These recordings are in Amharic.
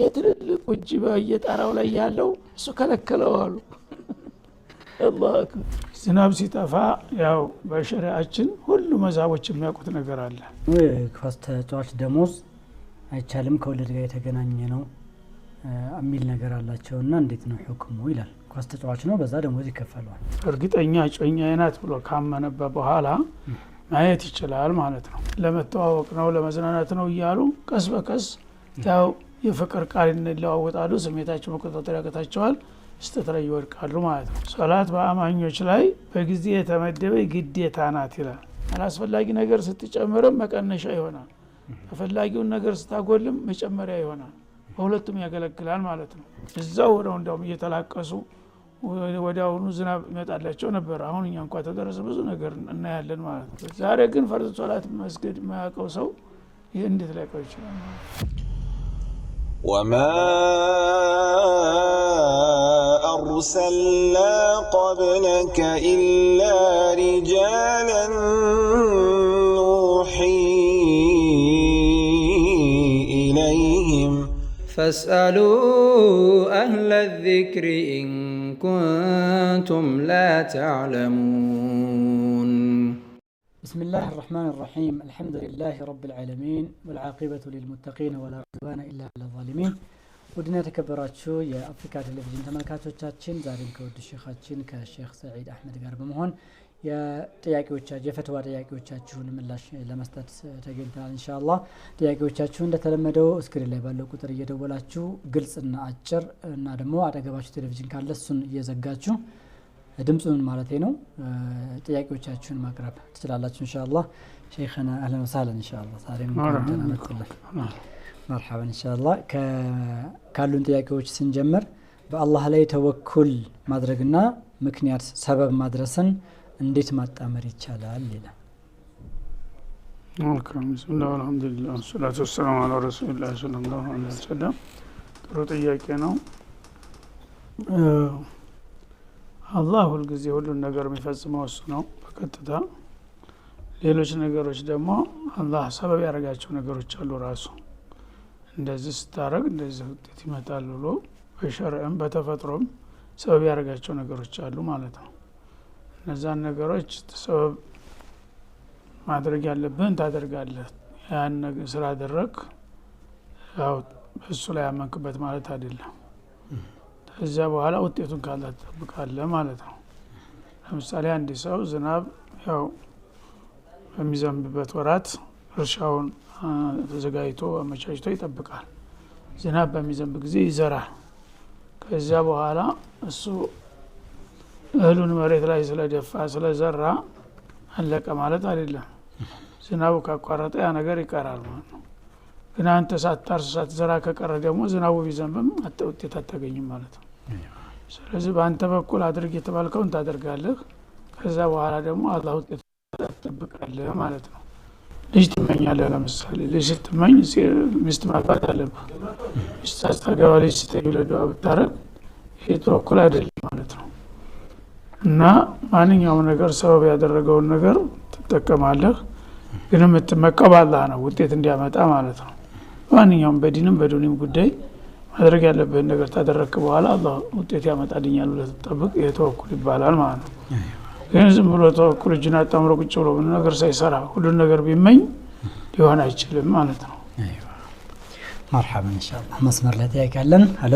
የትልልቅ እጅ በየጣራው ላይ ያለው እሱ ከለከለው አሉ። አላህ ዝናብ ሲጠፋ ያው በሸሪዓችን ሁሉ መዛቦች የሚያውቁት ነገር አለ። ኳስ ተጫዋች ደሞዝ አይቻልም ከወለድ ጋር የተገናኘ ነው የሚል ነገር አላቸውና እንዴት ነው ሁክሙ ይላል። ኳስ ተጫዋች ነው በዛ ደሞዝ ይከፈለዋል። እርግጠኛ ጮኛዬ ናት ብሎ ካመነበት በኋላ ማየት ይችላል ማለት ነው። ለመተዋወቅ ነው ለመዝናናት ነው እያሉ ቀስ በቀስ ያው የፍቅር ቃል እንለዋወጣሉ። ስሜታቸው መቆጣጠር ያቀታቸዋል፣ ስተት ላይ ይወድቃሉ ማለት ነው። ሶላት በአማኞች ላይ በጊዜ የተመደበ ግዴታ ናት ይላል። አላስፈላጊ ነገር ስትጨምርም መቀነሻ ይሆናል፣ ተፈላጊውን ነገር ስታጎልም መጨመሪያ ይሆናል። በሁለቱም ያገለግላል ማለት ነው። እዛው ነው እንደውም እየተላቀሱ ወዲያውኑ ዝናብ ይመጣላቸው ነበር። አሁን እኛ እንኳን ተደረሰ ብዙ ነገር እናያለን ማለት ነው። ዛሬ ግን ፈርድ ሶላት መስገድ የማያውቀው ሰው ይሄ እንዴት ሊያውቀው ይችላል? وما أرسلنا قبلك إلا رجالا نوحي إليهم فاسألوا أهل الذكر إن كنتم لا تعلمون. بسم الله الرحمن الرحيم. الحمد لله رب العالمين والعاقبة للمتقين ولا عدوان إلا على الظالمين. ودنا تكبراتشو يا أفريكا تلفزيون ተመልካቾቻችን ዛሬም ከውድ ሼኻችን ከሼኽ ሰዒድ አህመድ ጋር በመሆን የጥያቄዎቻችሁ የፈተዋ ጥያቄዎቻችሁን ምላሽ ለመስጠት ተገኝተናል። ኢንሻአላህ ጥያቄዎቻችሁን እንደተለመደው ስክሪን ላይ ባለው ቁጥር እየደወላችሁ ግልጽና አጭር እና ደግሞ አጠገባችሁ ቴሌቪዥን ካለ እሱን እየዘጋችሁ ድምጹን ማለት ነው ጥያቄዎቻችሁን ማቅረብ ትችላላችሁ። ኢንሻአላህ ሼኽና አህለን ወሰህለን ኢንሻአላህ ዛሬም ተናመጥልን مرحبا إن شاء الله ካሉን ጥያቄዎች ስንጀምር በአላህ ላይ ተወኩል ማድረግና ምክንያት ሰበብ ማድረስን እንዴት ማጣመር ይቻላል ይላል። መልካም ቢስሚላህ አልሐምዱሊላህ ወሰላቱ ወሰላሙ ዐላ ረሱሊላህ ሰለላሁ ዐለይሂ ወሰለም። ጥሩ ጥያቄ ነው። አላህ ሁልጊዜ ሁሉን ነገር የሚፈጽመው እሱ ነው በቀጥታ። ሌሎች ነገሮች ደግሞ አላህ ሰበብ ያደረጋቸው ነገሮች አሉ። ራሱ እንደዚህ ስታረግ እንደዚህ ውጤት ይመጣል ብሎ በሸርዕም በተፈጥሮም ሰበብ ያደረጋቸው ነገሮች አሉ ማለት ነው። እነዛን ነገሮች ሰበብ ማድረግ ያለብህን ታደርጋለህ። ያን ነገር ስላደረግ ያው እሱ ላይ ያመንክበት ማለት አይደለም። ከዚያ በኋላ ውጤቱን ካለ ትጠብቃለህ ማለት ነው። ለምሳሌ አንድ ሰው ዝናብ ያው በሚዘንብበት ወራት እርሻውን ተዘጋጅቶ አመቻችቶ ይጠብቃል። ዝናብ በሚዘንብ ጊዜ ይዘራል። ከዚያ በኋላ እሱ እህሉን መሬት ላይ ስለደፋ ስለዘራ አለቀ ማለት አይደለም። ዝናቡ ካቋረጠ ያ ነገር ይቀራል ማለት ነው። ግን አንተ ሳታርስ ሳትዘራ ከቀረ ደግሞ ዝናቡ ቢዘንብም ውጤት አታገኝም ማለት ነው። ስለዚህ በአንተ በኩል አድርግ የተባልከውን ታደርጋለህ። ከዛ በኋላ ደግሞ አላህ ውጤት ትጠብቃለህ ማለት ነው። ልጅ ትመኛለህ። ለምሳሌ ልጅ ስትመኝ ሚስት ማግባት አለብህ። ሚስት ሳታገባ ልጅ ስትወልድ ዱዓ ብታረግ ይሄ ተወኩል አይደለም ማለት ነው። እና ማንኛውም ነገር ሰበብ ያደረገውን ነገር ትጠቀማለህ። ግን የምትመካው በአላህ ነው ውጤት እንዲያመጣ ማለት ነው። ማንኛውም በዲንም በዱንያም ጉዳይ ማድረግ ያለብህን ነገር ታደረክ በኋላ አላህ ውጤት ያመጣልኛል ብለህ ትጠብቅ። ይሄ ተወኩል ይባላል ማለት ነው። ግን ዝም ብሎ ተወኩል እጅን አጣምሮ ቁጭ ብሎ ምን ነገር ሳይሰራ ሁሉን ነገር ቢመኝ ሊሆን አይችልም ማለት ነው። مرحبا ان شاء الله መስመር ላይ ጥያቄ አለን። ሄሎ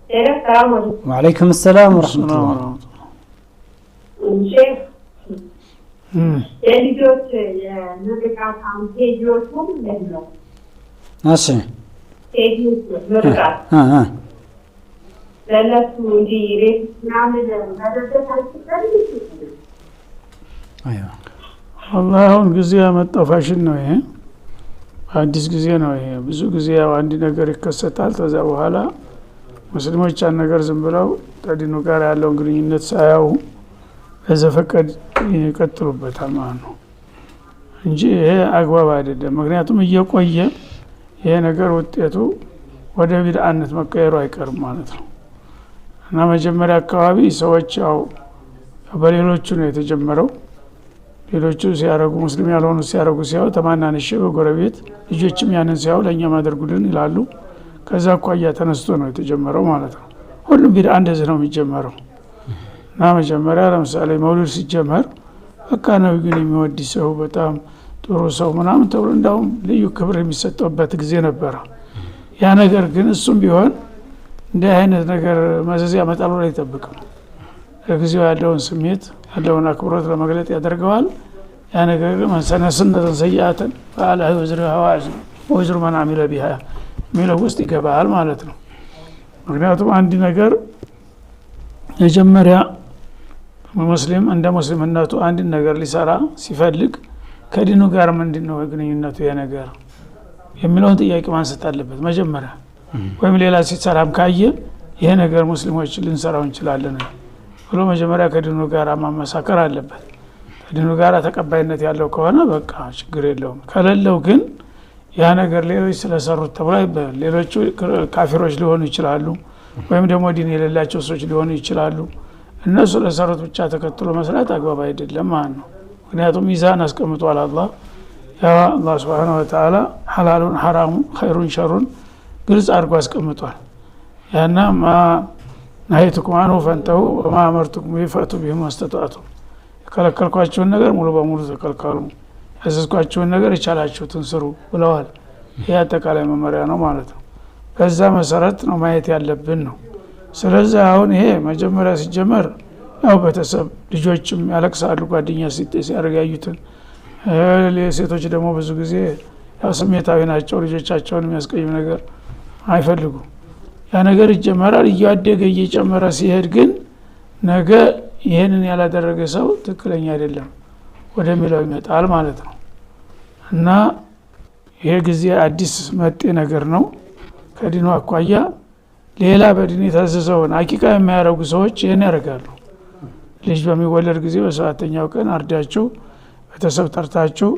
السلام عليكم. وعليكم السلام ورحمة الله. شيخ የልጆች የምርቃት ፔጆቹም ነው እሺ ፔጆች ምርቃት ለነሱ እንዲህ ሬት ምናምን መደረግ አይችልም። አይዋ አላህ አሁን ጊዜ ያመጣው ፋሽን ነው ይሄ። አዲስ ጊዜ ነው ይሄ። ብዙ ጊዜ ያው አንድ ነገር ይከሰታል። ከዛ በኋላ ሙስሊሞች ያን ነገር ዝም ብለው ከዲኑ ጋር ያለውን ግንኙነት ሳያው በዘፈቀድ ይቀጥሉበታል ማለት ነው እንጂ ይሄ አግባብ አይደለም። ምክንያቱም እየቆየ ይሄ ነገር ውጤቱ ወደ ቢድዓነት መቀየሩ አይቀርም ማለት ነው። እና መጀመሪያ አካባቢ ሰዎች ያው በሌሎቹ ነው የተጀመረው። ሌሎቹ ሲያረጉ ሙስሊም ያልሆኑ ሲያረጉ ሲያው ተማናንሽ በጎረቤት ልጆችም ያንን ሲያው ለኛ ማድረጉልን ይላሉ። ከዛ አኳያ ተነስቶ ነው የተጀመረው ማለት ነው። ሁሉም ቢድዓ እንደዚህ ነው የሚጀመረው። እና መጀመሪያ ለምሳሌ መውሊድ ሲጀመር በቃ ነብዩን የሚወድ ሰው በጣም ጥሩ ሰው ምናምን ተብሎ እንዳውም ልዩ ክብር የሚሰጠውበት ጊዜ ነበረ። ያ ነገር ግን እሱም ቢሆን እንዲህ አይነት ነገር መዘዝ ያመጣል ብሎ አይጠብቅም። ለጊዜው ያለውን ስሜት ያለውን አክብሮት ለመግለጥ ያደርገዋል። ያ ነገር ግን መሰነ ሱነተን ሰይአተን ፈአላ ወዝሩሃ ወዝሩ መን አሚለ ቢሃ ሚለው ውስጥ ይገባል ማለት ነው። ምክንያቱም አንድ ነገር መጀመሪያ ሙስሊም እንደ ሙስሊምነቱ አንድ ነገር ሊሰራ ሲፈልግ ከዲኑ ጋር ምንድነው ግንኙነቱ ያ ነገር የሚለውን ጥያቄ ማንሳት አለበት መጀመሪያ። ወይም ሌላ ሲሰራም ካየ ይሄ ነገር ሙስሊሞች ልንሰራው እንችላለን ብሎ መጀመሪያ ከዲኑ ጋር ማመሳከር አለበት። ከዲኑ ጋር ተቀባይነት ያለው ከሆነ በቃ ችግር የለውም። ከሌለው ግን ያ ነገር ሌሎች ስለሰሩት ተብሎ አይባል። ሌሎቹ ካፊሮች ሊሆኑ ይችላሉ፣ ወይም ደግሞ ዲን የሌላቸው ሰዎች ሊሆኑ ይችላሉ። እነሱ ለሰሩት ብቻ ተከትሎ መስራት አግባብ አይደለም ማለት ነው። ምክንያቱም ሚዛን አስቀምጧል አላህ። ያ አላህ Subhanahu Wa Ta'ala ሐላሉን ሐራሙን ኸይሩን ሸሩን ግልጽ አድርጎ አስቀምጧል። ያና ማ ነህይቱኩም አንሁ ፈንተሁ ወማ አመርቱኩም ቢፈቱ ቢሂ ማስተጣቱ። የከለከልኳችሁን ነገር ሙሉ በሙሉ ተከልከሉ፣ ያዘዝኳችሁን ነገር የቻላችሁትን ስሩ ብለዋል። ይህ አጠቃላይ መመሪያ ነው ማለት ነው። በዛ መሰረት ነው ማየት ያለብን ነው። ስለዚህ አሁን ይሄ መጀመሪያ ሲጀመር ያው ቤተሰብ ልጆችም ያለቅሳሉ ጓደኛ ሲያረጋዩትን። ሴቶች ደግሞ ብዙ ጊዜ ያው ስሜታዊ ናቸው፣ ልጆቻቸውን የሚያስቀይም ነገር አይፈልጉም። ያ ነገር ይጀመራል። እያደገ እየጨመረ ሲሄድ ግን ነገ ይሄንን ያላደረገ ሰው ትክክለኛ አይደለም ወደሚለው ይመጣል ማለት ነው። እና ይሄ ጊዜ አዲስ መጤ ነገር ነው ከዲኑ አኳያ። ሌላ በዲን የታዘዘውን አቂቃ የሚያደርጉ ሰዎች ይሄን ያደርጋሉ። ልጅ በሚወለድ ጊዜ በሰባተኛው ቀን አርዳችሁ ቤተሰብ ጠርታችሁ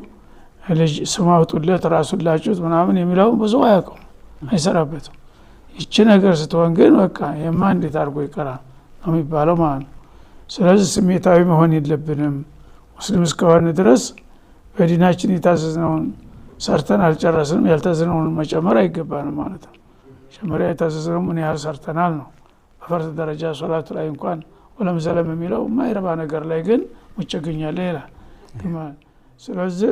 ልጅ ስም አውጡለት ራሱን ላጩት ምናምን የሚለው ብዙ አያውቁም፣ አይሰራበትም። ይቺ ነገር ስትሆን ግን በቃ የማ እንዴት አድርጎ ይቀራል ነው የሚባለው ማለት ነው። ስለዚህ ስሜታዊ መሆን የለብንም። ሙስሊም እስከሆነ ድረስ በዲናችን የታዘዝነውን ሰርተን አልጨረስንም፣ ያልታዘዝነውን መጨመር አይገባንም ማለት ነው። ሸመሪያ የታዘዝነው ምን ያህል ሰርተናል ነው። በፈርድ ደረጃ ሶላቱ ላይ እንኳን ወለም ዘለም የሚለው ማይረባ ነገር ላይ ግን ሙቸገኛለ ይላል። ስለዚህ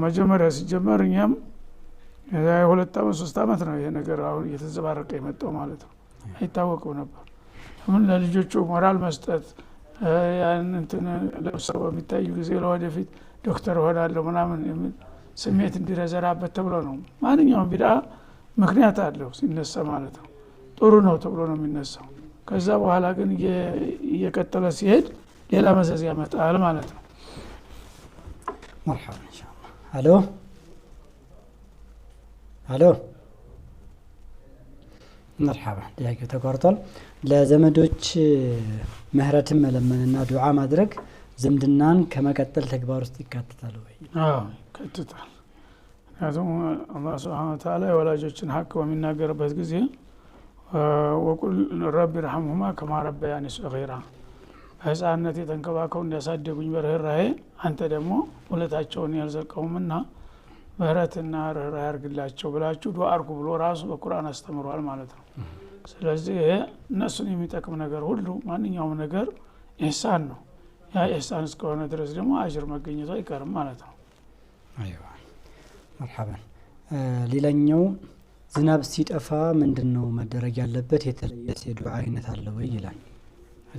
መጀመሪያ ሲጀመር እኛም የሁለት ዓመት 3 ዓመት ነው ይሄ ነገር አሁን እየተዘባረቀ የመጣው ማለት ነው። አይታወቀው ነበር። ምን ለልጆቹ ሞራል መስጠት ያን እንትን ለብሰው በሚታዩ ጊዜ ለወደፊት ዶክተር ሆናለሁ ምናምን የሚል ስሜት እንዲረዘራበት ተብሎ ነው። ማንኛውም ቢድዓ ምክንያት አለው ሲነሳ ማለት ነው። ጥሩ ነው ተብሎ ነው የሚነሳው። ከዛ በኋላ ግን እየቀጠለ ሲሄድ ሌላ መዘዝ ያመጣል ማለት ነው። مرحبا ان شاء الله. الو الو مرحبا ጥያቄ ተቋርጧል። ለዘመዶች ምህረትን መለመንና ዱዓ ማድረግ ዝምድናን ከመቀጠል ተግባር ውስጥ ይካተታል ወይ? አዎ ይካተታል። ምክንያቱም አላህ Subhanahu Wa Ta'ala የወላጆችን ሀቅ በሚናገርበት ጊዜ ወቁል ረቢ ረሐምሁማ ከማ ረበያኒ ሰጊራ፣ በህፃንነት የተንከባከቡ እንዲያሳደጉኝ በርህራሄ አንተ ደግሞ ውለታቸውን ያልዘቀውምና ምህረትና ርህራሄ አድርግላቸው ብላችሁ ዱዓ አድርጉ ብሎ ራሱ በቁርአን አስተምሯል ማለት ነው። ስለዚህ እነሱን የሚጠቅም ነገር ሁሉ ማንኛውም ነገር ኢህሳን ነው። ያ ኢህሳን እስከሆነ ድረስ ደግሞ አጅር መገኘቱ አይቀርም ማለት ነው። አይዋ مرحبا። ሌላኛው ዝናብ ሲጠፋ ምንድነው መደረግ ያለበት? የተለየ የዱዓ አይነት አለ ወይ ይላል።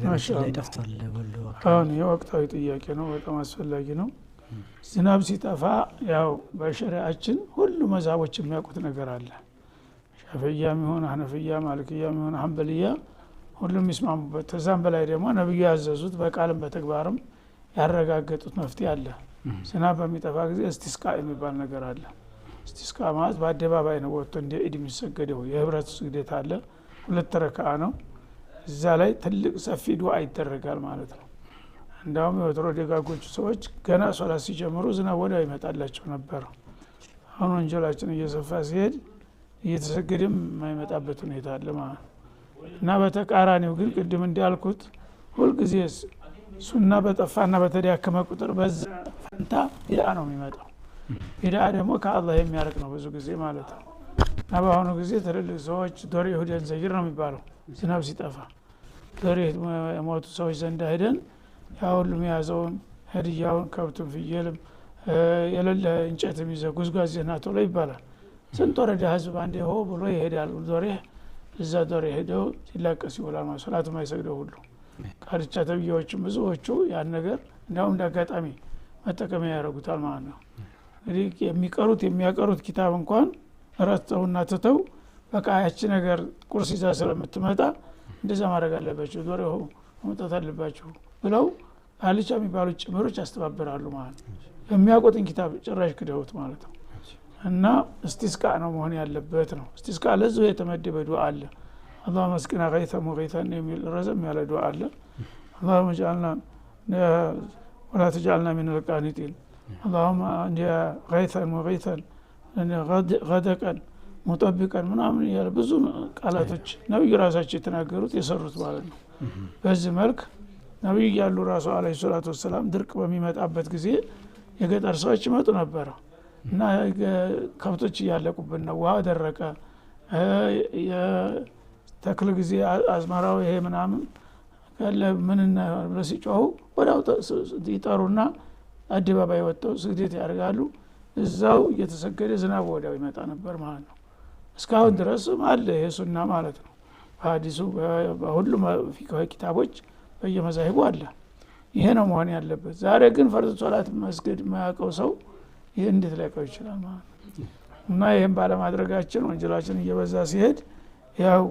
ማሻአላህ ይጠፋል ወሎ አሁን የወቅታዊ ጥያቄ ነው፣ በጣም አስፈላጊ ነው። ዝናብ ሲጠፋ ያው በሸሪዓችን ሁሉ መዛቦች የሚያውቁት ነገር አለ። ሻፊዒያም ይሁን ሐነፊያ ማሊኪያም ይሁን ሐንበሊያ ሁሉም ይስማሙበት። ተዛም በላይ ደግሞ ነብዩ ያዘዙት በቃልም በተግባርም ያረጋገጡት መፍትሄ አለ። ዝናብ በሚጠፋ ጊዜ እስቲስቃ የሚባል ነገር አለ። እስቲስቃ ማለት በአደባባይ ነው ወጥቶ እንደ ኢድ የሚሰገደው የህብረት ስግደት አለ። 2 ረካዓ ነው። እዛ ላይ ትልቅ ሰፊ ዱዓ ይደረጋል ማለት ነው። እንዳውም የወትሮ ደጋጎቹ ሰዎች ገና ሶላት ሲጀምሩ ዝናብ ወዲያው ይመጣላቸው ነበር። አሁን ወንጀላችን እየሰፋ ሲሄድ እየተሰገደም የማይመጣበት ሁኔታ አለ ማለት ነው። እና በተቃራኒው ግን ቅድም እንዳልኩት ሁልጊዜ ሱና በጠፋና በተዳከመ ቁጥር በዛ ፈንታ ቢድዓ ነው የሚመጣው። ቢድዓ ደግሞ ከአላህ የሚያርቅ ነው ብዙ ጊዜ ማለት ነው። በአሁኑ ጊዜ ትልልቅ ሰዎች ዶሬ ሄደን ዘይር ነው የሚባለው ዝናብ ሲጠፋ ዶሬ የሞቱ ሰዎች ዘንድ ሄደን ያ ሁሉም የያዘውን ሀዲያውን ከብቱን ፍየልም የሌለ እንጨት የሚይዘ ጉዝጓዝ ናቶ ላይ ይባላል ስንት ወረዳ ህዝብ አንዴ ሆ ብሎ ይሄዳል ዶሬ እዛ ዶሬ ሄደው ሲላቀስ ይውላል ማለት ሶላቱ ማይሰግደው ሁሉ ቃልቻ ተብዬዎችም ብዙዎቹ ያን ነገር እንዳውም እንዳጋጣሚ መጠቀሚያ ያደርጉታል ማለት ነው እንግዲህ የሚያቀሩት ኪታብ እንኳን ረስተውና ትተው በቃ ያቺ ነገር ቁርስ ይዛ ስለምትመጣ እንደዛ ማድረግ አለባቸው ዶሬው መምጣት አለባቸው ብለው አልቻ የሚባሉ ጭምሮች ያስተባብራሉ ማለት ነው የሚያቆጥን ኪታብ ጭራሽ ክደውት ማለት ነው እና እስቲስቃ ነው መሆን ያለበት ነው እስቲስቃ ለዚህ የተመደበ ዱዓ አለ اللهم اسقنا غيثا مغيثا የሚል ረዘም ያለ ዱዓ አለ اللهم اجعلنا ولا تجعلنا من القانطين اللهم غيثا مغيثا غدقا مطبقا ምናምን ያለ ብዙ ቃላቶች ነብዩ ራሳቸው የተናገሩት የሰሩት ማለት ነው በዚህ መልክ ነብዩ ያሉ ራሱ አለይሂ ሰላቱ ወሰለም ድርቅ በሚመጣበት ጊዜ የገጠር ሰዎች ይመጡ ነበር እና ከብቶች ያለቁብን ነው ውሃ ደረቀ የተክል ጊዜ አዝመራው ይሄ ምናምን ካለ ምንና ለሲጮው ወዳው ይጠሩና አደባባይ ወጥተው ስግደት ያደርጋሉ እዛው እየተሰገደ ዝናብ ወዳው ይመጣ ነበር ማለት ነው እስካሁን ድረስ አለ የሱና ማለት ነው ሐዲሱ በሁሉም ፊቅህ ኪታቦች በየመዛሂቡ አለ ይሄ ነው መሆን ያለበት ዛሬ ግን ፈርድ ሶላት መስገድ ማያውቀው ሰው ይሄ እንዴት ሊያውቀው ይችላል ማለት ነው እና ይሄን ባለማድረጋችን ወንጀላችን እየበዛ ሲሄድ ያው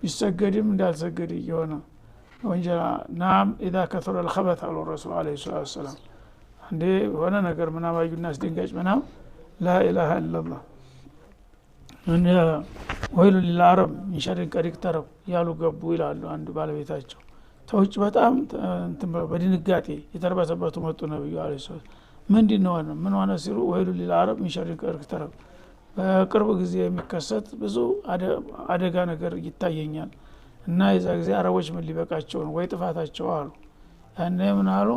ይሰገድም እንዳልሰገድ ይሆነ ወንጀላ ናም اذا كثر الخبث على الرسول عليه الصلاه والسلام እንዴ ሆነ ነገር ምናምን አዩና አስደንጋጭ ምናምን لا اله الا الله እነ ወይሉ ለልዓረብ ኢንሻአላህ ቀሪቅ ተረብ ያሉ ገቡ ይላሉ አንዱ ባለቤታቸው ተውጭ በጣም በድንጋጤ የተርበተበቱ መጡ ነብዩ አለይሂ ሰላም ምንድነው ምን ሆነ ሲሉ ወይሉ ለልዓረብ ኢንሻአላህ ቀሪቅ ተረብ በቅርብ ጊዜ የሚከሰት ብዙ አደጋ ነገር ይታየኛል እና የዛ ጊዜ አረቦች ምን ሊበቃቸው ነው ወይ ጥፋታቸው አሉ ያኔ ምን አሉ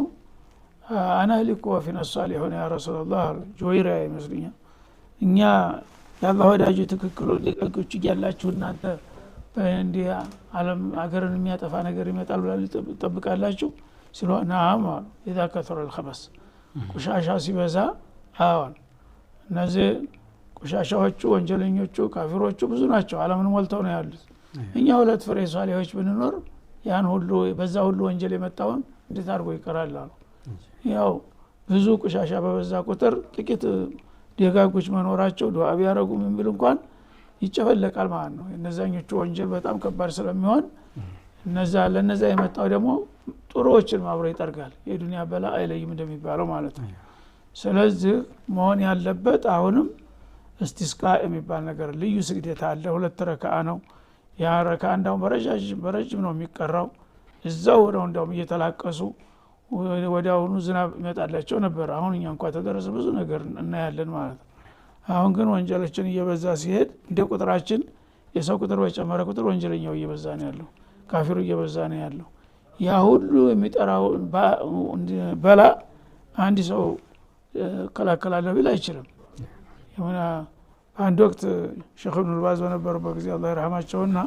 አና ሊኩ ወፊና ሷሊሁን ያ ረሱላህ ጆይራ ይመስልኛል እኛ ያላህ ወዳጁ ተከክሎ ሊቀቁጭ ያላችሁ እናንተ እንዴ ዓለም አገርን የሚያጠፋ ነገር ይመጣል ብላችሁ ተጠብቃላችሁ ስለሆነ አማ اذا كثر الخبث ቆሻሻ ሲበዛ አሁን እነዚህ ቆሻሻዎቹ ወንጀለኞቹ ካፊሮቹ ብዙ ናቸው ዓለምን ሞልተው ነው ያሉት እኛ ሁለት ፍሬ ሷሊሆች ብንኖር ያን ሁሉ በዛ ሁሉ ወንጀል የመጣውን እንዴት አድርጎ ይቀራል አሉ ያው ብዙ ቆሻሻ በበዛ ቁጥር ጥቂት ደጋጎች መኖራቸው ዱዓ ቢያረጉ ምን ቢል እንኳን ይጨፈለቃል ማለት ነው እነዛኞቹ ወንጀል በጣም ከባድ ስለሚሆን ለነዛ የመጣው ደግሞ ጥሩዎችን ማብሮ ይጠርጋል የዱንያ በላ አይለይም እንደሚባለው ማለት ነው ስለዚህ መሆን ያለበት አሁንም እስቲስቃ የሚባል ነገር ልዩ ስግደት አለ ሁለት ረካዓ ነው ያ ረካዓ እንዳው በረጅም ነው የሚቀራው እዛው እንደውም እየተላቀሱ ወዲያውኑ ዝናብ ይመጣላቸው ነበር አሁን እኛ እንኳን ተደረሰ ብዙ ነገር እናያለን ማለት ነው አሁን ግን ወንጀላችን እየበዛ ሲሄድ እንደ ቁጥራችን የሰው ቁጥር በጨመረ ቁጥር ወንጀለኛው እየበዛ ነው ያለው ካፊሩ እየበዛ ነው ያለው ያ ሁሉ የሚጠራው በላ አንድ ሰው ከላከላለ ቢል አይችልም የሆነ አንድ ወቅት ሼኽ ኢብኑ ባዝ በነበሩበት ጊዜ አላህ ይርሐማቸውና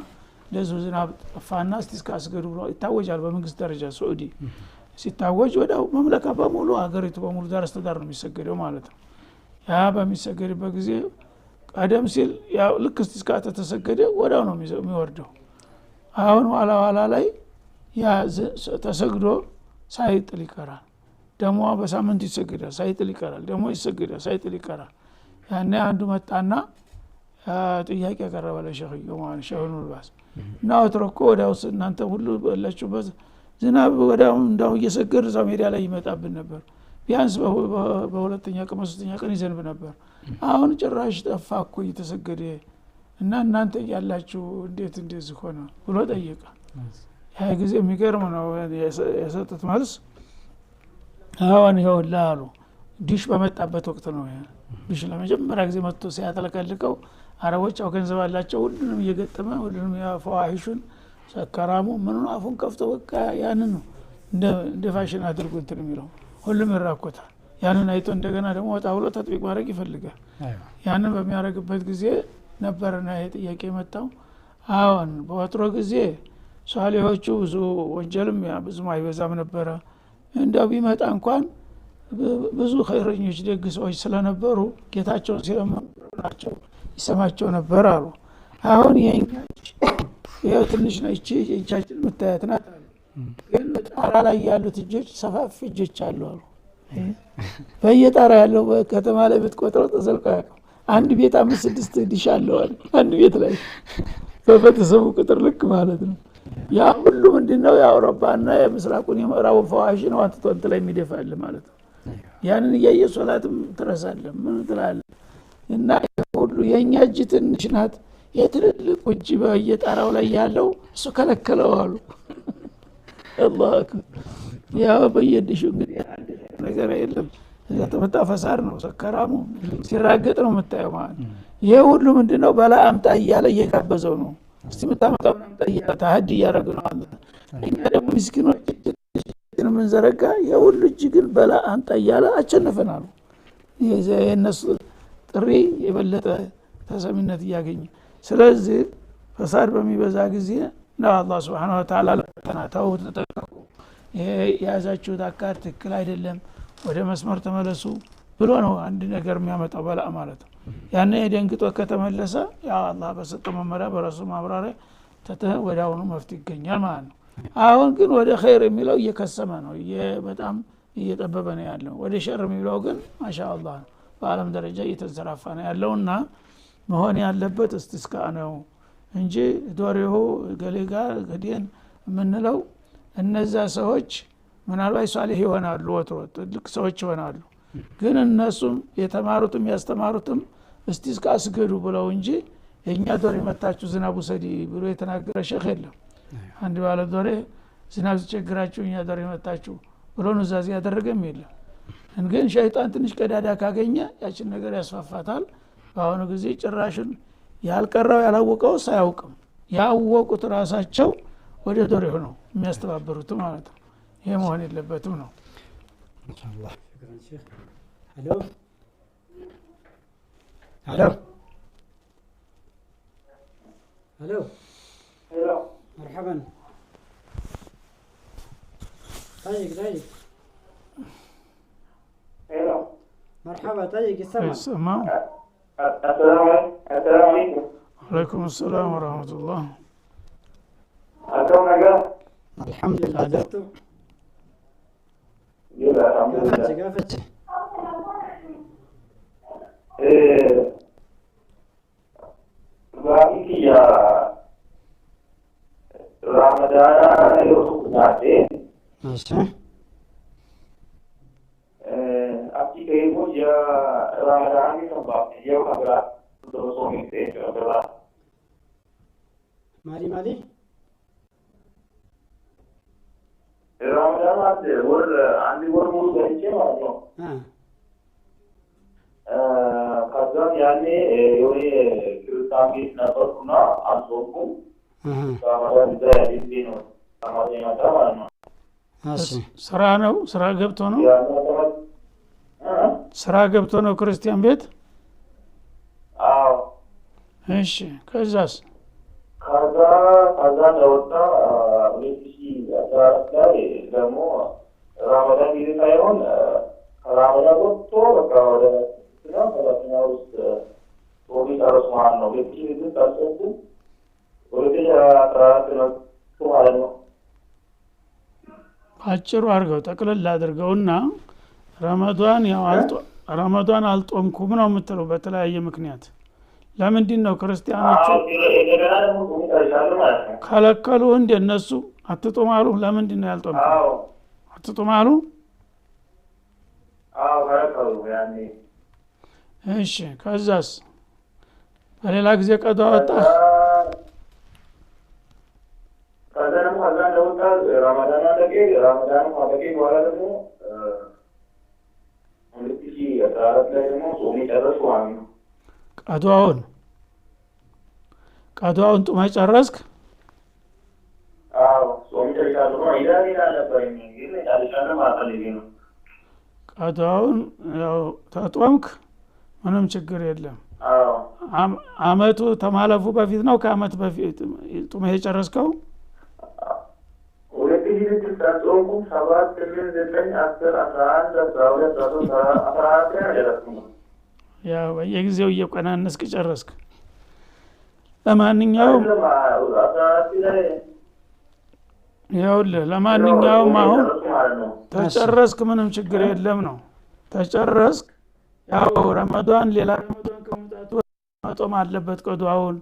ለዚህ ዝናብ ጠፋና እስቲስቃ አስገዱ ብሎ ይታወጃል በመንግስት ደረጃ ሳዑዲ ሲታወጅ ወዳው መምለካ በሙሉ አገሪቱ በሙሉ ዳር አስተዳር ነው የሚሰገደው ማለት ነው ያ በሚሰገድበት ጊዜ ቀደም ሲል ያው ልክ እስቲስቃ ተሰገደ ወዳው ነው የሚወርደው አሁን ዋላ ላይ ያ ተሰግዶ ሳይጥል ይቀራል ደሞ በሳምንት ይሰገዳል ሳይጥል ይቀራል ደሞ ይሰገዳል ሳይጥል ይቀራል ያኔ አንዱ መጣና ጥያቄ ያቀረበ ለሼኽዮ ማለት ሼኽ ኑርባስ እና ወትሮኮ ወዳው እናንተ ሁሉ በላችሁበት ዝናብ ወዳው እንዳው እየሰገደ እዛው ሜዳ ላይ ይመጣብን ነበር ቢያንስ በሁለተኛ ቀን በሶስተኛ ቀን ይዘንብ ነበር አሁን ጭራሽ ጠፋኩ እየተሰገደ እና እናንተ ያላችሁ እንዴት እንደዚህ ሆነ ብሎ ጠየቀ ያ ጊዜ የሚገርም ነው የሰጡት መልስ አሁን ይኸውልህ ዲሽ በመጣበት ወቅት ነው ዲሽ ለመጀመሪያ ጊዜ መጥቶ ሲያተለቀልቀው አረቦች አው ገንዘብ አላቸው ሁሉንም እየገጠመ ሁሉንም ያፈዋሂሹን ሰከራሙ ምኑን አፉን ከፍቶ በቃ ያንን ነው እንደ ፋሽን አድርጎ እንትን የሚለው ሁሉም ይራኮታል ያንን አይቶ እንደገና ደግሞ ወጣ ብሎ ተጥቢቅ ማድረግ ይፈልጋል ያንን በሚያደርግበት ጊዜ ነበርና ይሄ ጥያቄ መጣው አሁን በወትሮ ጊዜ ሷሊሆቹ ብዙ ወንጀልም ብዙ አይበዛም ነበር እንደው ቢመጣ እንኳን ብዙ ኸይረኞች ደግ ሰዎች ስለነበሩ ጌታቸውን ሲለምናቸው ይሰማቸው ነበር አሉ አሁን የኛች ይሄው ትንሽ ነች እጃችን መታየትናት አሉ ግን ጣራ ላይ ያሉት እጆች ሰፋፊ እጆች አሉ አሉ በየጣራ ያለው ከተማ ላይ ብትቆጥረው ተዘልቀው አንድ ቤት 5-6 ዲሽ አለው አንድ ቤት ላይ በቤተሰቡ ቁጥር ልክ ማለት ነው ያ ሁሉ ምንድነው የአውሮፓና የምስራቁን የምዕራቡ ፈዋሽ ነው አንተ ላይ የሚደፋል ማለት ነው ያንን ያየ ሶላትም ትረሳለህ ምን ትላለህ እና ሁሉ የኛ እጅ ትንሽ ናት የትልልቅ እጅ በየጣራው ላይ ያለው እሱ ከለከለው አሉ አላህ ያ በየድሹ እንግዲህ አንድ ነገር የለም እዛ ተመጣ ፈሳር ነው ሰከራሙ ሲራገጥ ነው የምታየው ማለት ይሄ ሁሉ ምንድነው በላ አምጣ እያለ እየጋበዘው ነው እስቲ መጣመጣው አምጣ እያለ ተሐዲ ያረግ ነው አለ እኛ ደግሞ ምስኪኖች ግን ምን ዘረጋ የሁሉ እጅ ግን በላ አምጣ እያለ አቸነፈናል የነሱ ጥሪ የበለጠ ተሰሚነት ያገኝ ስለዚህ ፈሳድ በሚበዛ ጊዜ ነው አላህ Subhanahu Wa Ta'ala ለተናታው ተጠቀቁ ይሄ ያዛችሁት አካት ትክክል አይደለም ወደ መስመር ተመለሱ ብሎ ነው አንድ ነገር የሚያመጣው በላ ማለት ነው ያኔ ደንግጦ ከተመለሰ ያ አላህ በሰጠው መመሪያ በራሱ ማብራሪያ ወዳውኑ መፍት ይገኛል ማለት ነው አሁን ግን ወደ ኸይር የሚለው እየከሰመ ነው በጣም እየጠበበ ነው ያለው ወደ ሸር የሚለው ግን ማሻአላህ በአለም ደረጃ እየተዘራፋ ነው ያለውና መሆን ያለበት እስቲስቃ ነው እንጂ ዶሬው ገሌጋ ገዴን ምንለው እነዛ ሰዎች ምናልባት ሷሊህ ይሆናሉ ወትሮ ትልቅ ሰዎች ይሆናሉ ግን እነሱም የተማሩትም ያስተማሩትም እስቲስቃ አስገዱ ብለው እንጂ የኛ ዶሬ መጣችሁ ዝናቡ ሰዲ ብሎ የተናገረ ሸህ የለም አንድ ባለ ዶሬ ዝናብ ሲቸግራችሁ እኛ ዶሬ መጣችሁ ብሎ ንዛዝ ያደረገም የለም እንግን ሸይጣን ትንሽ ቀዳዳ ካገኘ ያችን ነገር ያስፋፋታል በአሁኑ ጊዜ ጭራሽን ያልቀራው ያላወቀው ሳያውቅም ያወቁት ራሳቸው ወደ ዶሬ ሆነው የሚያስተባበሩት ማለት ነው ይሄ መሆን የለበትም ነው ኢንሻአላህ ሽክራን ሼክ ሄሎ مرحبا طيب مرحبا طيب السلام عليكم وعليكم السلام ورحمة الله الحمد لله دكتور قافت يا رمضان يوسف ناتي ماشي आपकी कहीं वो या रमजान की संभावना ये अगर दोस्तों में से अगर مالي रमजान आते और आंधी वो मूल बच्चे वालों कज़ान यानी ये किरतामी नबर कुना आंसोंको रमजान इधर दिन हमारे यहाँ था वाला ماشي ስራ ነው ስራ ገብቶ ነው ስራ ገብቶ ነው ክርስቲያን ቤት አዎ እሺ ከዛስ ከዛ ለወጣ ለዚህ አዳራሽ ላይ ደግሞ ረመዳን ጊዜ ሳይሆን ረመዳን ወጥቶ በቃ ወደ ሰላተኛ ውስጥ ቶቢ ጨርሶ ማለት ነው ለዚህ ግን ታሰቡ ወደ አራት ነው ማለት ነው አጭሩ አርገው ተቀለል አድርገውና ረመዳን አልጦምኩም ነው የምትለው በተለያየ ምክንያት ለምንድን ነው ክርስቲያኖች ከለከሉ እንደነሱ አትጦማሉ ለምንድን ነው ያልጦምኩ አትጦማሉ ከለከሉ ያኔ እሺ ከዛስ በሌላ ጊዜ ቀዷ ወጣ ከዛም ለወጣ ረመዳን አለቀ ረመዳን አለቀ በኋላ ደግሞ እንግዲህ አራት ላይ ደግሞ ጾም ጨረሱ ማለት ነው ቀዷውን ጡማ ጨረስክ አዎ ጾም ጨርሻለሁ ይላል ነበር ግን ጨርሻለሁ ማለት ነው ቀዷውን ያው ተጦምክ ምንም ችግር የለም አመቱ ተማለፉ በፊት ነው ከአመት በፊት ጡመህ የጨረስከው? 2006 7 8 9 10 11 12 13 14 ያው በየጊዜው እየቆናነስክ ጨረስክ። ለማንኛውም ለማንኛውም አሁን ተጨረስክ ምንም ችግር የለም ነው። ተጨረስክ ያው ረመዳን ሌላ ረመዳን ከመጣቱ መጦም አለበት ቀዷውን።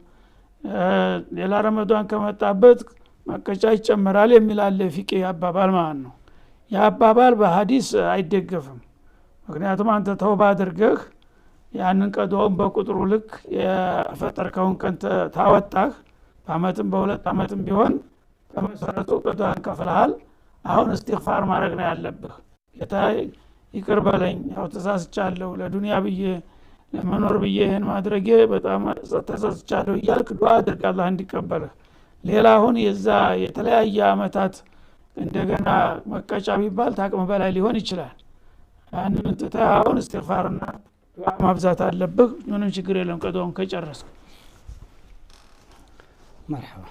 ሌላ ረመዳን ከመጣበት መቀጫ ይጨመራል የሚል አለ ፊቂ አባባል ማለት ነው። ያ አባባል በሐዲስ አይደገፍም። ምክንያቱም አንተ ተውባ አድርገህ ያንን ቀዷውን በቁጥሩ ልክ የፈጠርከውን ቀን ታወጣህ በአመትም በሁለት አመትም ቢሆን በመሰረቱ ቀዷን ከፍለሃል። አሁን እስትግፋር ማድረግ ነው ያለብህ። ጌታ ይቅር በለኝ ያው ተሳስቻለሁ ለዱንያ ብዬ ለመኖር ብዬ ይሄን ማድረጌ በጣም ተሳስቻለሁ እያልክ ዱዓ አድርግ አላህ እንዲቀበልህ። ሌላ አሁን የዛ የተለያየ አመታት እንደገና መቀጫ ቢባል ታቅም በላይ ሊሆን ይችላል። ያንን ትተህ አሁን እስትግፋርና ዱዓ ማብዛት አለብህ። ምንም ችግር የለም ቀዷውን ከጨረስክ። መርሐባ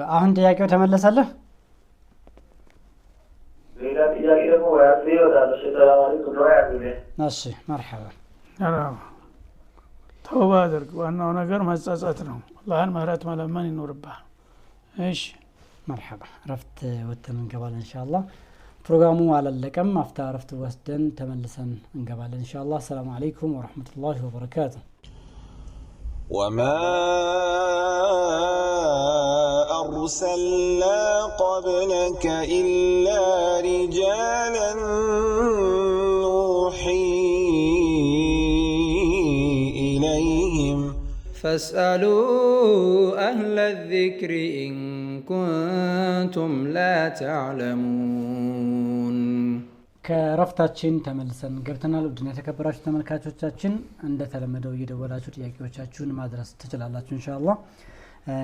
አሁን ጥያቄው ተመለሰልህ? እሺ መርሐባ ተውባ አድርግ። ዋናው ነገር መጸጸት ነው። አላህን ምህረት መለመን ይኖርብሃል። እሺ መርሐባ ረፍት ወጥተን እንገባለን ኢንሻአላህ። ፕሮግራሙ አላለቀም። አፍታ ረፍት ወስደን ተመልሰን እንገባለን ኢንሻአላህ። ሰላም አለይኩም ወራህመቱላሂ ወበረካቱ። وما أرسلنا قبلك إلا رجالا نوحي إليهم فاسألوا أهل الذكر إن كنتم لا تعلمون ከረፍታችን ተመልሰን ገብተናል። ውድና የተከበራችሁ ተመልካቾቻችን እንደተለመደው እየደወላችሁ ጥያቄዎቻችሁን ማድረስ ትችላላችሁ ኢንሻአላህ።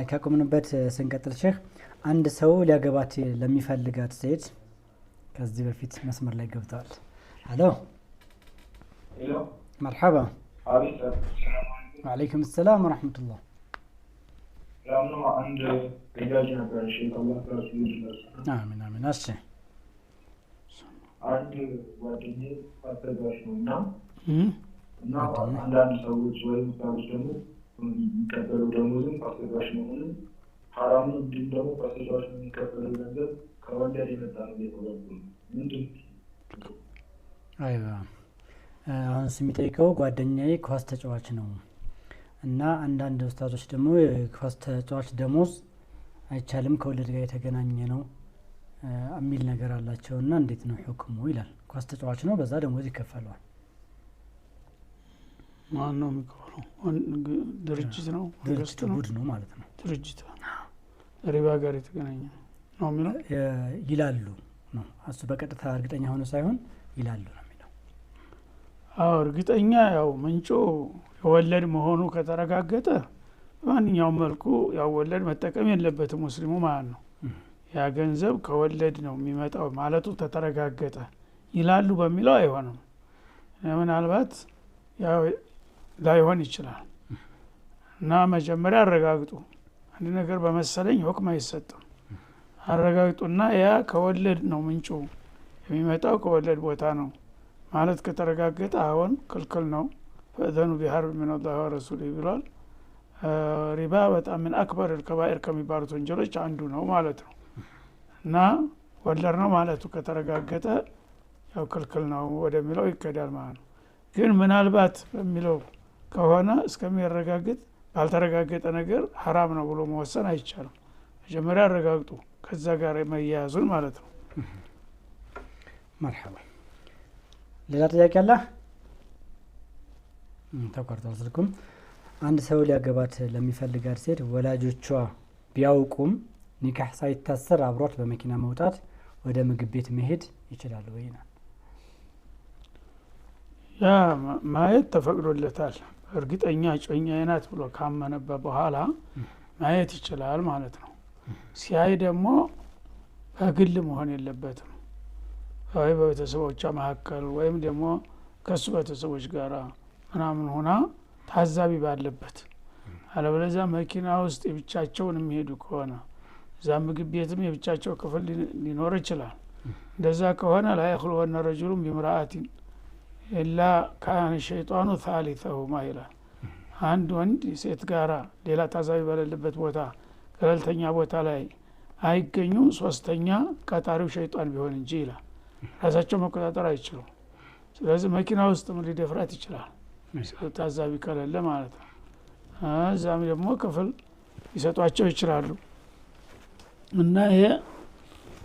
ከቆምንበት ስንቀጥል ሼህ አንድ ሰው ሊያገባት ለሚፈልጋት ሴት ከዚህ በፊት መስመር ላይ ገብተዋል። ሄሎ መርሐባ ወአለይኩም ሰላም ወራህመቱላህ። ያው አንድ ጥያቄ ነበር ሼህ አላህ ታስይዝ አሚን አሚን። እሺ አንድ ጓደኛዬ አስተጋሽ ነውና አንዳንድ ሰዎች ወይም ሰዎች ደግሞ የሚቀበሉ ደሞዝም አስተጋሽ መሆኑን ሐራም ነው። እንዲሁም ደግሞ አስተጋሽ የሚቀበሉ ገንዘብ ከወለድ የመጣ ነው የተባሉ ምንድን አይዋ አሁን የሚጠይቀው ጓደኛዬ ኳስ ተጫዋች ነው እና አንዳንድ ኡስታዞች ደግሞ ኳስ ተጫዋች ደሞዝ አይቻልም ከወለድ ጋር የተገናኘ ነው የሚል ነገር አላቸውና እንዴት ነው ሁክሙ ይላል። ኳስ ተጫዋች ነው በዛ ደሞዝ ይከፈለዋል። ማን ነው የሚከፈለው? ድርጅት ነው ድርጅት ነው ማለት ነው። ድርጅት ሪባ ጋር የተገናኘ ነው የሚለው ይላሉ ነው። እሱ በቀጥታ እርግጠኛ ሆኖ ሳይሆን ይላሉ ነው የሚለው። አዎ እርግጠኛ ያው ምንጩ የወለድ መሆኑ ከተረጋገጠ በማንኛውም መልኩ ያው ወለድ መጠቀም የለበትም ሙስሊሙ ማለት ነው። ያ ገንዘብ ከወለድ ነው የሚመጣው ማለቱ ተተረጋገጠ ይላሉ በሚለው አይሆንም። ምናልባት ያው ላይሆን ይችላል እና መጀመሪያ አረጋግጡ። አንድ ነገር በመሰለኝ ሁክም አይሰጥም። አረጋግጡና ያ ከወለድ ነው ምንጩ የሚመጣው ከወለድ ቦታ ነው ማለት ከተረጋገጠ አሁን ክልክል ነው። ፈዘኑ ቢሐርብ ምን አላህ ወረሱሉ ይብላል። ሪባ በጣም ምን አክበር الكبائر ከሚባሉት ወንጀሎች አንዱ ነው ማለት ነው። እና ወለድ ነው ማለቱ ከተረጋገጠ ያው ክልክል ነው ወደሚለው ይከዳል ማለት ነው። ግን ምናልባት በሚለው ከሆነ እስከሚረጋገጥ ባልተረጋገጠ ነገር ሐራም ነው ብሎ መወሰን አይቻልም። መጀመሪያ አረጋግጡ ከዛ ጋር መያያዙን ማለት ነው። መርሐባ ሌላ ጥያቄ አለ? ተቋርጧል ስልኩም። አንድ ሰው ሊያገባት ለሚፈልጋት ሴት ወላጆቿ ቢያውቁም ኒካህ ሳይታሰር አብሯት በመኪና መውጣት ወደ ምግብ ቤት መሄድ ይችላል ወይ ነው? ያ ማየት ተፈቅዶለታል። እርግጠኛ ጮኛዬ ናት ብሎ ካመነበት በኋላ ማየት ይችላል ማለት ነው። ሲያይ ደግሞ በግል መሆን የለበትም ወይ በቤተሰቦቿ መካከል ወይም ደግሞ ከሱ ቤተሰቦች ጋር ምናምን ሆና ታዛቢ ባለበት አለበለዚያ መኪና ውስጥ የብቻቸውን የሚሄዱ ከሆነ እዛ ምግብ ቤትም የብቻቸው ክፍል ሊኖር ይችላል እንደዛ ከሆነ لا يخلون رجل بامرأة إلا كان الشيطان ثالثهما ይላል አንድ ወንድ ሴት ጋራ ሌላ ታዛቢ በሌለበት ቦታ ገለልተኛ ቦታ ላይ አይገኙም ሶስተኛ ቀጣሪው ሸይጣን ቢሆን እንጂ ይላል ራሳቸው መቆጣጠር አይችሉም ስለዚህ መኪና ውስጥ ምን ሊደፍራት ይችላል ታዛቢ ከሌለ ማለት ነው እዛም ደግሞ ክፍል ይሰጧቸው ይችላሉ እና ይሄ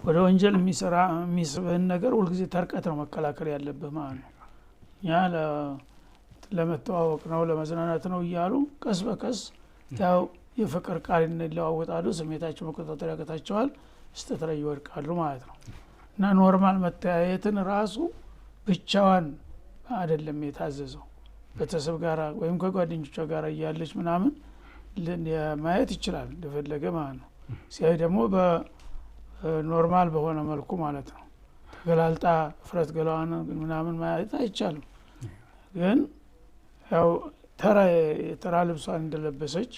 ወደ ወንጀል የሚስብህን ነገር ሁልጊዜ ተርቀት ነው መከላከል ያለብህ ማለት ነው ያ ለመተዋወቅ ነው ለመዝናናት ነው እያሉ ቀስ በቀስ ያው የፍቅር ቃል እንለዋወጣሉ ስሜታቸው መቆጣጠር ያቀታቸዋል ስተት ላይ ይወድቃሉ ማለት ነው እና ኖርማል መተያየትን ራሱ ብቻዋን አይደለም የታዘዘው ቤተሰብ ጋር ወይም ከጓደኞቿ ጋር እያለች ምናምን ማየት ይችላል እንደፈለገ ማለት ነው ሲያይ ደግሞ በኖርማል በሆነ መልኩ ማለት ነው ተገላልጣ ፍረት ገላዋን ምናምን ማየት አይቻልም ግን ያው ተራ ልብሷን እንደለበሰች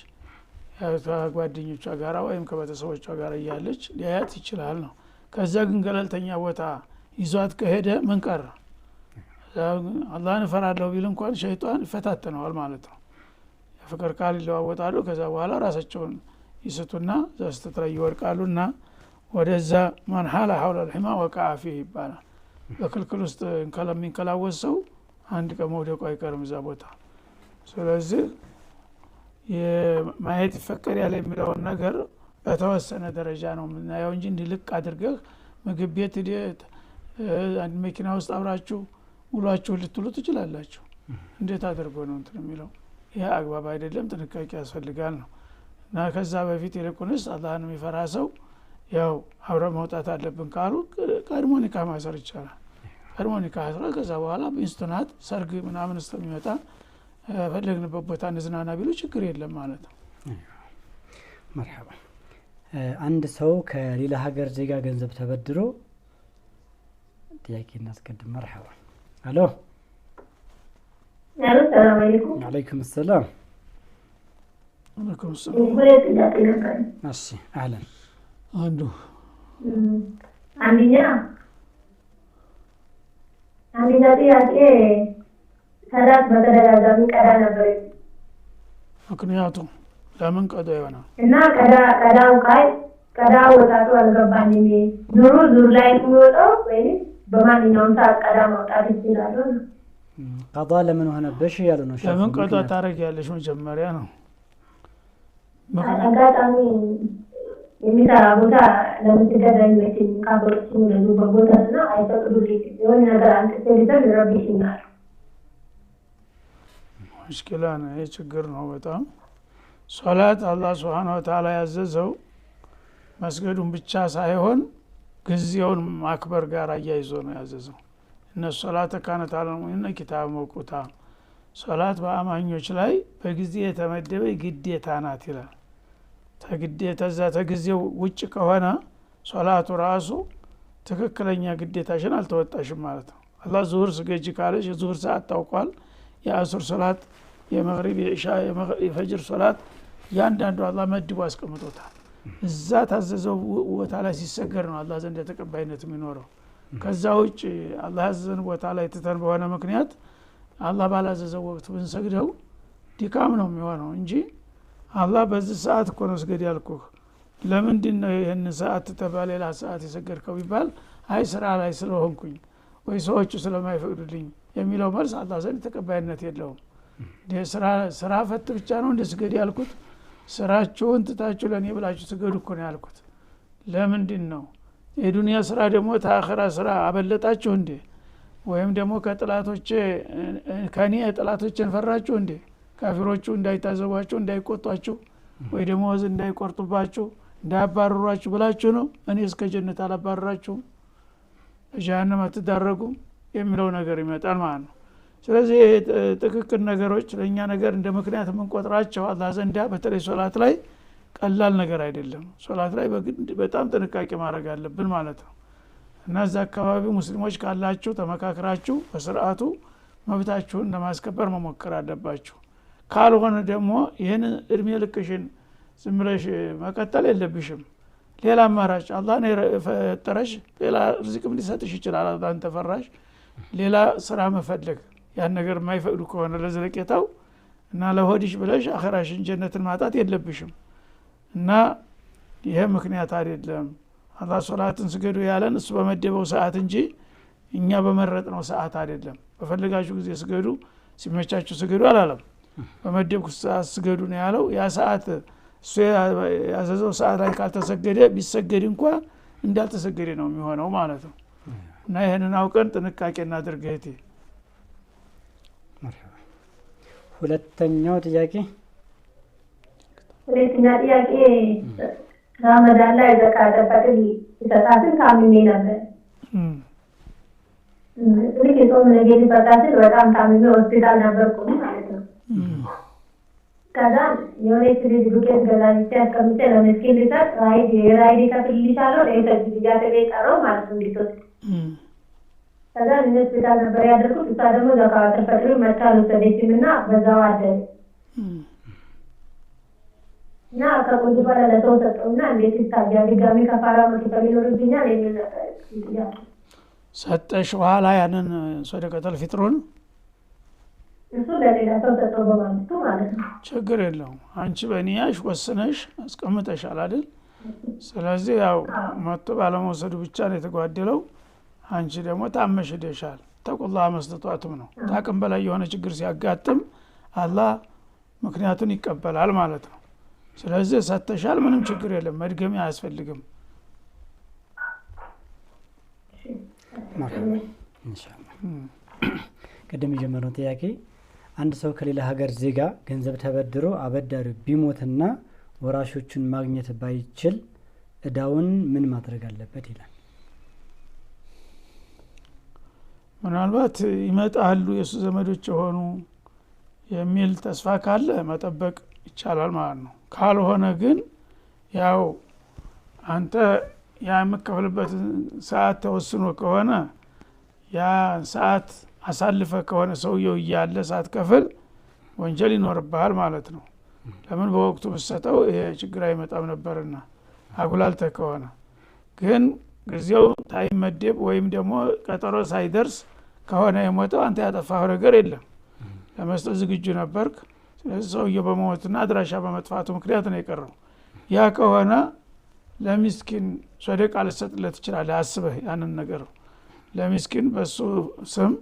ያው ከጓደኞቿ ጋር ወይም ከቤተሰቦቿ ጋር እያለች ሊያያት ይችላል ነው ከዛ ግን ገለልተኛ ቦታ ይዟት ከሄደ ምን ቀረ አላህን ፈራለሁ ቢል እንኳን ሸይጣን ይፈታተነዋል ማለት ነው የፍቅር ቃል ይለዋወጣሉ ከዛ በኋላ ራሳቸውን ይስቱና ዘስተት ላይ ይወድቃሉና ወደዛ ማን ሐለ ሐውለ الحما وقع فيه ይባላል በክልክል ውስጥ እንከላወስ ሰው አንድ ቀን መውደቁ አይቀርም እዛ ቦታ ስለዚህ የማየት ይፈቀድ ያለ የሚለውን ነገር በተወሰነ ደረጃ ነው ምናየው እንጂ እንዲልቅ አድርገህ ምግብ ቤት አንድ መኪና ውስጥ አብራችሁ ውሏችሁ ልትሉ ትችላላችሁ እንዴት አድርጎ ነው እንትን የሚለው ይሄ አግባብ አይደለም ጥንቃቄ ያስፈልጋል ነው እና ከዛ በፊት ይልቁንስ አላህን የሚፈራ ሰው ያው አብረ መውጣት አለብን ካሉ ቀድሞ ኒካህ ማሰር ይቻላል ቀድሞ ኒካህ አስራ ከዛ በኋላ ሚስቱናት ሰርግ ምናምን እስከሚመጣ ፈለግንበት ቦታ እንዝናና ቢሉ ችግር የለም ማለት ነው مرحبا አንድ ሰው ከሌላ ሀገር ዜጋ ገንዘብ ተበድሮ ጥያቄ እናስቀድም مرحبا الو السلام عليكم وعليكم السلام عليكم السلام ماشي اهلا አንደኛ ጥያቄ ሰላት በተደጋጋሚ ቀዳ ነበር ምክንያቱም ለምን ቀዳ ይሆናል እና ቀዳው ወጣቱ አልገባኝም ዙር ላይ የሚወጣው ወይ በማንኛውም ሰዓት ቀዳ ማውጣት ይችላል ቀዳ ለምን ሆነብሽ ያሉ ነው ለምን ቀዳ ታረጋለሽ መጀመሪያ ነው አጋጣሚ የሚሰራ ቦታ ለምን ትገዛኝ ካቶችን ለሉ በቦታና አይፈቅዱልኝ የሆነ ነገር አንተ ረብሽኛል ሙሽኪላ ነው ይሄ ችግር ነው በጣም ሶላት አላህ Subhanahu Wa Ta'ala ያዘዘው መስገዱን ብቻ ሳይሆን ጊዜውን ማክበር ጋር አያይዞ ነው ያዘዘው እነ ሶላተ ካነት አለሙና ኪታብ መቁታ ሶላት በአማኞች ላይ በጊዜ የተመደበ ግዴታ ናት ይላል ተግዴታ ተጊዜው ውጭ ከሆነ ሶላቱ ራሱ ትክክለኛ ግዴታሽን አልተወጣሽም ማለት ነው አላህ ዙህር ስገጂ ካለሽ የዙህር ሰዓት ታውቋል የአሱር ሶላት የመግሪብ የኢሻ የፈጅር ሶላት ያንዳንዱ አላህ መድቦ አስቀምጦታል እዛ ታዘዘው ቦታ ላይ ሲሰገር ነው አላህ ዘንድ ተቀባይነት የሚኖረው ከዛ ውጭ አላህ ያዘዘን ቦታ ላይ ተተን በሆነ ምክንያት አላህ ባላዘዘው ወቅት ብንሰግደው ድካም ነው የሚሆነው እንጂ አላህ በዚህ ሰዓት እኮ ነው ስገድ ያልኩህ ለምንድነው ይሄን ሰዓት ተባለላ ሰዓት የሰገድከው ይባል አይ ስራ ላይ ስለሆንኩኝ ወይ ሰዎቹ ስለማይፈቅዱልኝ የሚለው መልስ አላህ ዘንድ ተቀባይነት የለውም ስራ ፈት ብቻ ነው እንደ ስገድ ያልኩት ስራችሁን ትታችሁ ለኔ ብላችሁ ስገዱ እኮ ነው ያልኩት ለምንድነው የዱንያ ስራ ደግሞ ታኺራ ስራ አበለጣችሁ እንዴ ወይም ደግሞ ከጥላቶች ከኔ ጥላቶችን ፈራችሁ እንዴ ካፊሮቹ እንዳይታዘቧችሁ እንዳይቆጣችሁ ወይ ደግሞ ወዝ እንዳይቆርጡባችሁ እንዳያባርሯችሁ ብላችሁ ነው እኔ እስከ ጀነት አላባርራችሁ ጀሃነም አትዳረጉ የሚለው ነገር ይመጣል ማለት ነው ስለዚህ ትክክል ነገሮች ለኛ ነገር እንደ ምክንያት ምን ቆጥራቸው አላህ ዘንዳ በተለይ ሶላት ላይ ቀላል ነገር አይደለም ሶላት ላይ በጣም ጥንቃቄ ማድረግ አለብን ማለት ነው እና እዛ አካባቢ ሙስሊሞች ካላችሁ ተመካክራችሁ በስርዓቱ መብታችሁን ለማስከበር መሞከር አለባችሁ ካልሆነ ደግሞ ይህን እድሜ ልክሽን ዝም ብለሽ መቀጠል የለብሽም ሌላ አማራጭ አላህ ነው የፈጠረሽ ሌላ ርዝቅም ሊሰጥሽ ይችላል አንተ ፈራሽ ሌላ ስራ መፈለግ ያን ነገር የማይፈቅዱ ከሆነ ለዘለቄታው እና ለሆድሽ ብለሽ አኺራሽን ጀነትን ማጣት የለብሽም እና ይሄ ምክንያት አይደለም አላህ ሶላትን ስገዱ ያለን እሱ በመደበው ሰዓት እንጂ እኛ በመረጥነው ሰዓት አይደለም በፈልጋችሁ ጊዜ ስገዱ ሲመቻችሁ ስገዱ አላለም በመደብኩት ሰዓት ስገዱ ነው ያለው ያ ሰዓት እሱ ያዘዘው ሰዓት ላይ ካልተሰገደ ቢሰገድ እንኳን እንዳልተሰገደ ነው የሚሆነው ማለት ነው እና ይሄንን አውቀን ጥንቃቄ እናድርግ እህቴ ሁለተኛው ጥያቄ ረመዳን ላይ ዘካተ ፈጥር ይሰጣትን ታምሜ ነበር ልክ የጾም ነገድ ይፈታትን በጣም ታምሜ ሆስፒታል ነበርኩ ማለት ነው ከዛ የሆነች ልጅ ዱቄት ገዛልቼ አስቀምጬ ለምስኪን ልሰጥ ራይድ ከፍልልሻለሁ ለይሰጥ ልጃተ ቀረው ማለት ነው እንዲትወስድ ከዛ ሆስፒታል ነበር ያደርኩት እሷ ደግሞ ዘካተ ፈጥር መታ ልወሰደችም እና በዛው አደረ እና ከቆንጆ በኋላ ለሰው ሰጠውና እንዴት ይታያል ድጋሚ ከፋራ መክፈል ይኖርብኛል የሚል ነበር ሰጠሽ በኋላ ያንን ሰደቀተል ፊጥሩን እሱ ለሌላ ሰው ሰጠው በማለቱ ማለት ነው ችግር የለውም አንቺ በኒያሽ ወስነሽ አስቀምጠሻል አይደል ስለዚህ ያው መጥቶ ባለመውሰዱ ብቻ ነው የተጓደለው አንቺ ደግሞ ታመሽ ሄደሻል ተቁላ መስጠቷትም ነው ታቅም በላይ የሆነ ችግር ሲያጋጥም አላህ ምክንያቱን ይቀበላል ማለት ነው ስለዚህ ሰተሻል ምንም ችግር የለም መድገም አያስፈልግም ኢንሻአላህ ቀደም የጀመረው ጥያቄ አንድ ሰው ከሌላ ሀገር ዜጋ ገንዘብ ተበድሮ አበዳሪው ቢሞትና ወራሾቹን ማግኘት ባይችል እዳውን ምን ማድረግ አለበት ይላል ምናልባት ይመጣሉ የሱ ዘመዶች የሆኑ የሚል ተስፋ ካለ መጠበቅ ይቻላል ማለት ነው ካልሆነ ግን ያው አንተ ያ የምከፍልበት ሰዓት ተወስኖ ከሆነ ያ ሰዓት አሳልፈ ከሆነ ሰውየው እያለ ሰዓት ከፍል ወንጀል ይኖርብሃል ማለት ነው ለምን በወቅቱ ብሰጠው ይሄ ችግር አይመጣም ነበርና አጉላልተ ከሆነ ግን ጊዜው ታይመደብ ወይም ደግሞ ቀጠሮ ሳይደርስ ከሆነ የሞተው አንተ ያጠፋው ነገር የለም ለመስጠት ዝግጁ ነበርክ ስለዚህ ሰውየው በሞትና አድራሻ በመጥፋቱ ምክንያት ነው የቀረው ያ ከሆነ ለሚስኪን ሰደቃ ልሰጥለት ይችላል አስበህ ያንን ነገር ለሚስኪን በሱ ስም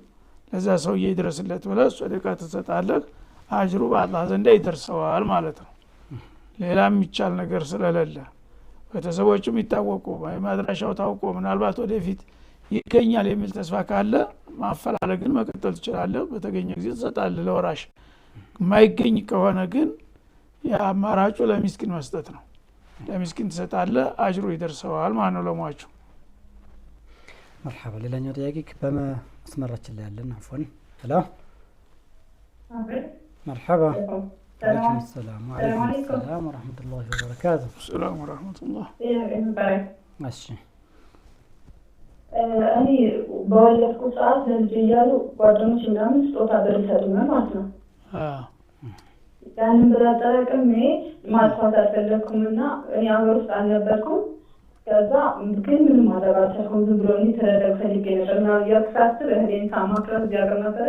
ለዛ ሰውዬ ይድረስለት ብለህ ሰደቃ ትሰጣለህ አጅሩ በአላህ ዘንድ ይደርሰዋል ማለት ነው ሌላም ይቻል ነገር ስለሌለ ቤተሰቦቹም ይታወቁ ማድራሻው ታውቆ ምናልባት ወደፊት ይገኛል የሚል ተስፋ ካለ ማፈላለግን መቀጠል ትችላለህ በተገኘ ጊዜ ትሰጣለህ ለወራሽ ማይገኝ ከሆነ ግን ያማራጩ ለሚስኪን መስጠት ነው ለሚስኪን ትሰጣለህ አጅሩ ይደርሰዋል ማለት ነው ለሟቹ مرحبا ሌላኛው ጥያቄ በመስመራችን ላይ ያለን አፎን ሄሎ مرحبا عليكم السلام وعليكم السلام ورحمة الله وبركاته السلام ورحمة الله ماشي እኔ በወለድኩ ሰዓት ለልጅ እያሉ ጓደኞች ምናምን ስጦታ ብር ይሰጡኛል ማለት ነው ያንን ብር አጠራቅሜ ማጥፋት አልፈለግኩምና እኔ ሀገር ውስጥ አልነበርኩም ከዛ ግን ምንም ማድረግ አልቻልኩም ዝም ብሎ ተረደግ ፈልጌ ነበር እና የክሳስር እህሌን ሳማክራት እያገር ነበረ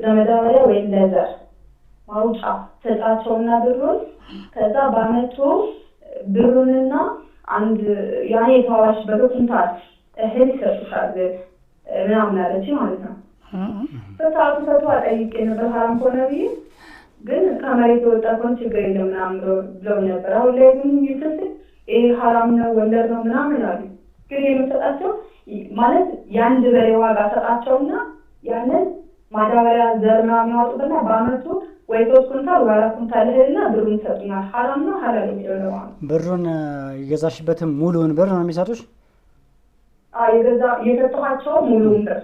ለመዳበሪያ ወይም ለዘር ማውጫ ሰጣቸውና ብሩን ከዛ በአመቱ ብሩንና አንድ ያኔ ተዋሽ በኩንታል እህል ይሰጡሻል ምናምን አለች ማለት ነው በሰዓቱ ሰጥቷ ጠይቄ ነበር ሀራም ከሆነ ብዬ ግን ከመሬት ወጣ ከሆነ ችግር የለም ምናምን ብለው ነበር አሁን ላይ ግን ይተስ ይሄ ሀራም ነው ወለድ ነው ምናምን አሉ ግን የምሰጣቸው ማለት የአንድ በሬ ዋጋ ሰጣቸውና ያንን ማዳበሪያ ዘር ምናምን ያወጡበትና በአመቱ ወይ 3 ኩንታል ወይ 4 ኩንታል እህልና ብሩን ሰጡናል ሐራም ነው ሐላል ነው ብሩን ይገዛሽበትም ሙሉውን ብር ነው የሚሰጡሽ የገዛ የሰጣቸው ሙሉውን ብር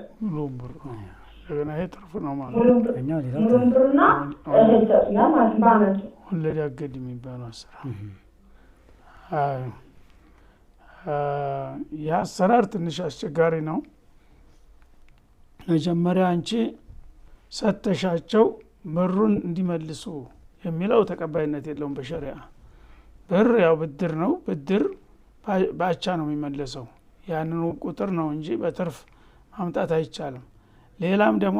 እንደገና ይሄ ትርፍ ነው ማለት ሙሉን ብርና እህል ይሰጡኛል ማለት ነው በአመቱ። ወለድ አገድ የሚባለው አሰራር ያ አሰራር ትንሽ አስቸጋሪ ነው። መጀመሪያ አንቺ ሰተሻቸው ብሩን እንዲመልሱ የሚለው ተቀባይነት የለውም በሸሪዓ። ብር ያው ብድር ነው። ብድር ባቻ ነው የሚመለሰው። ያንኑ ቁጥር ነው እንጂ በትርፍ ማምጣት አይቻልም። ሌላም ደግሞ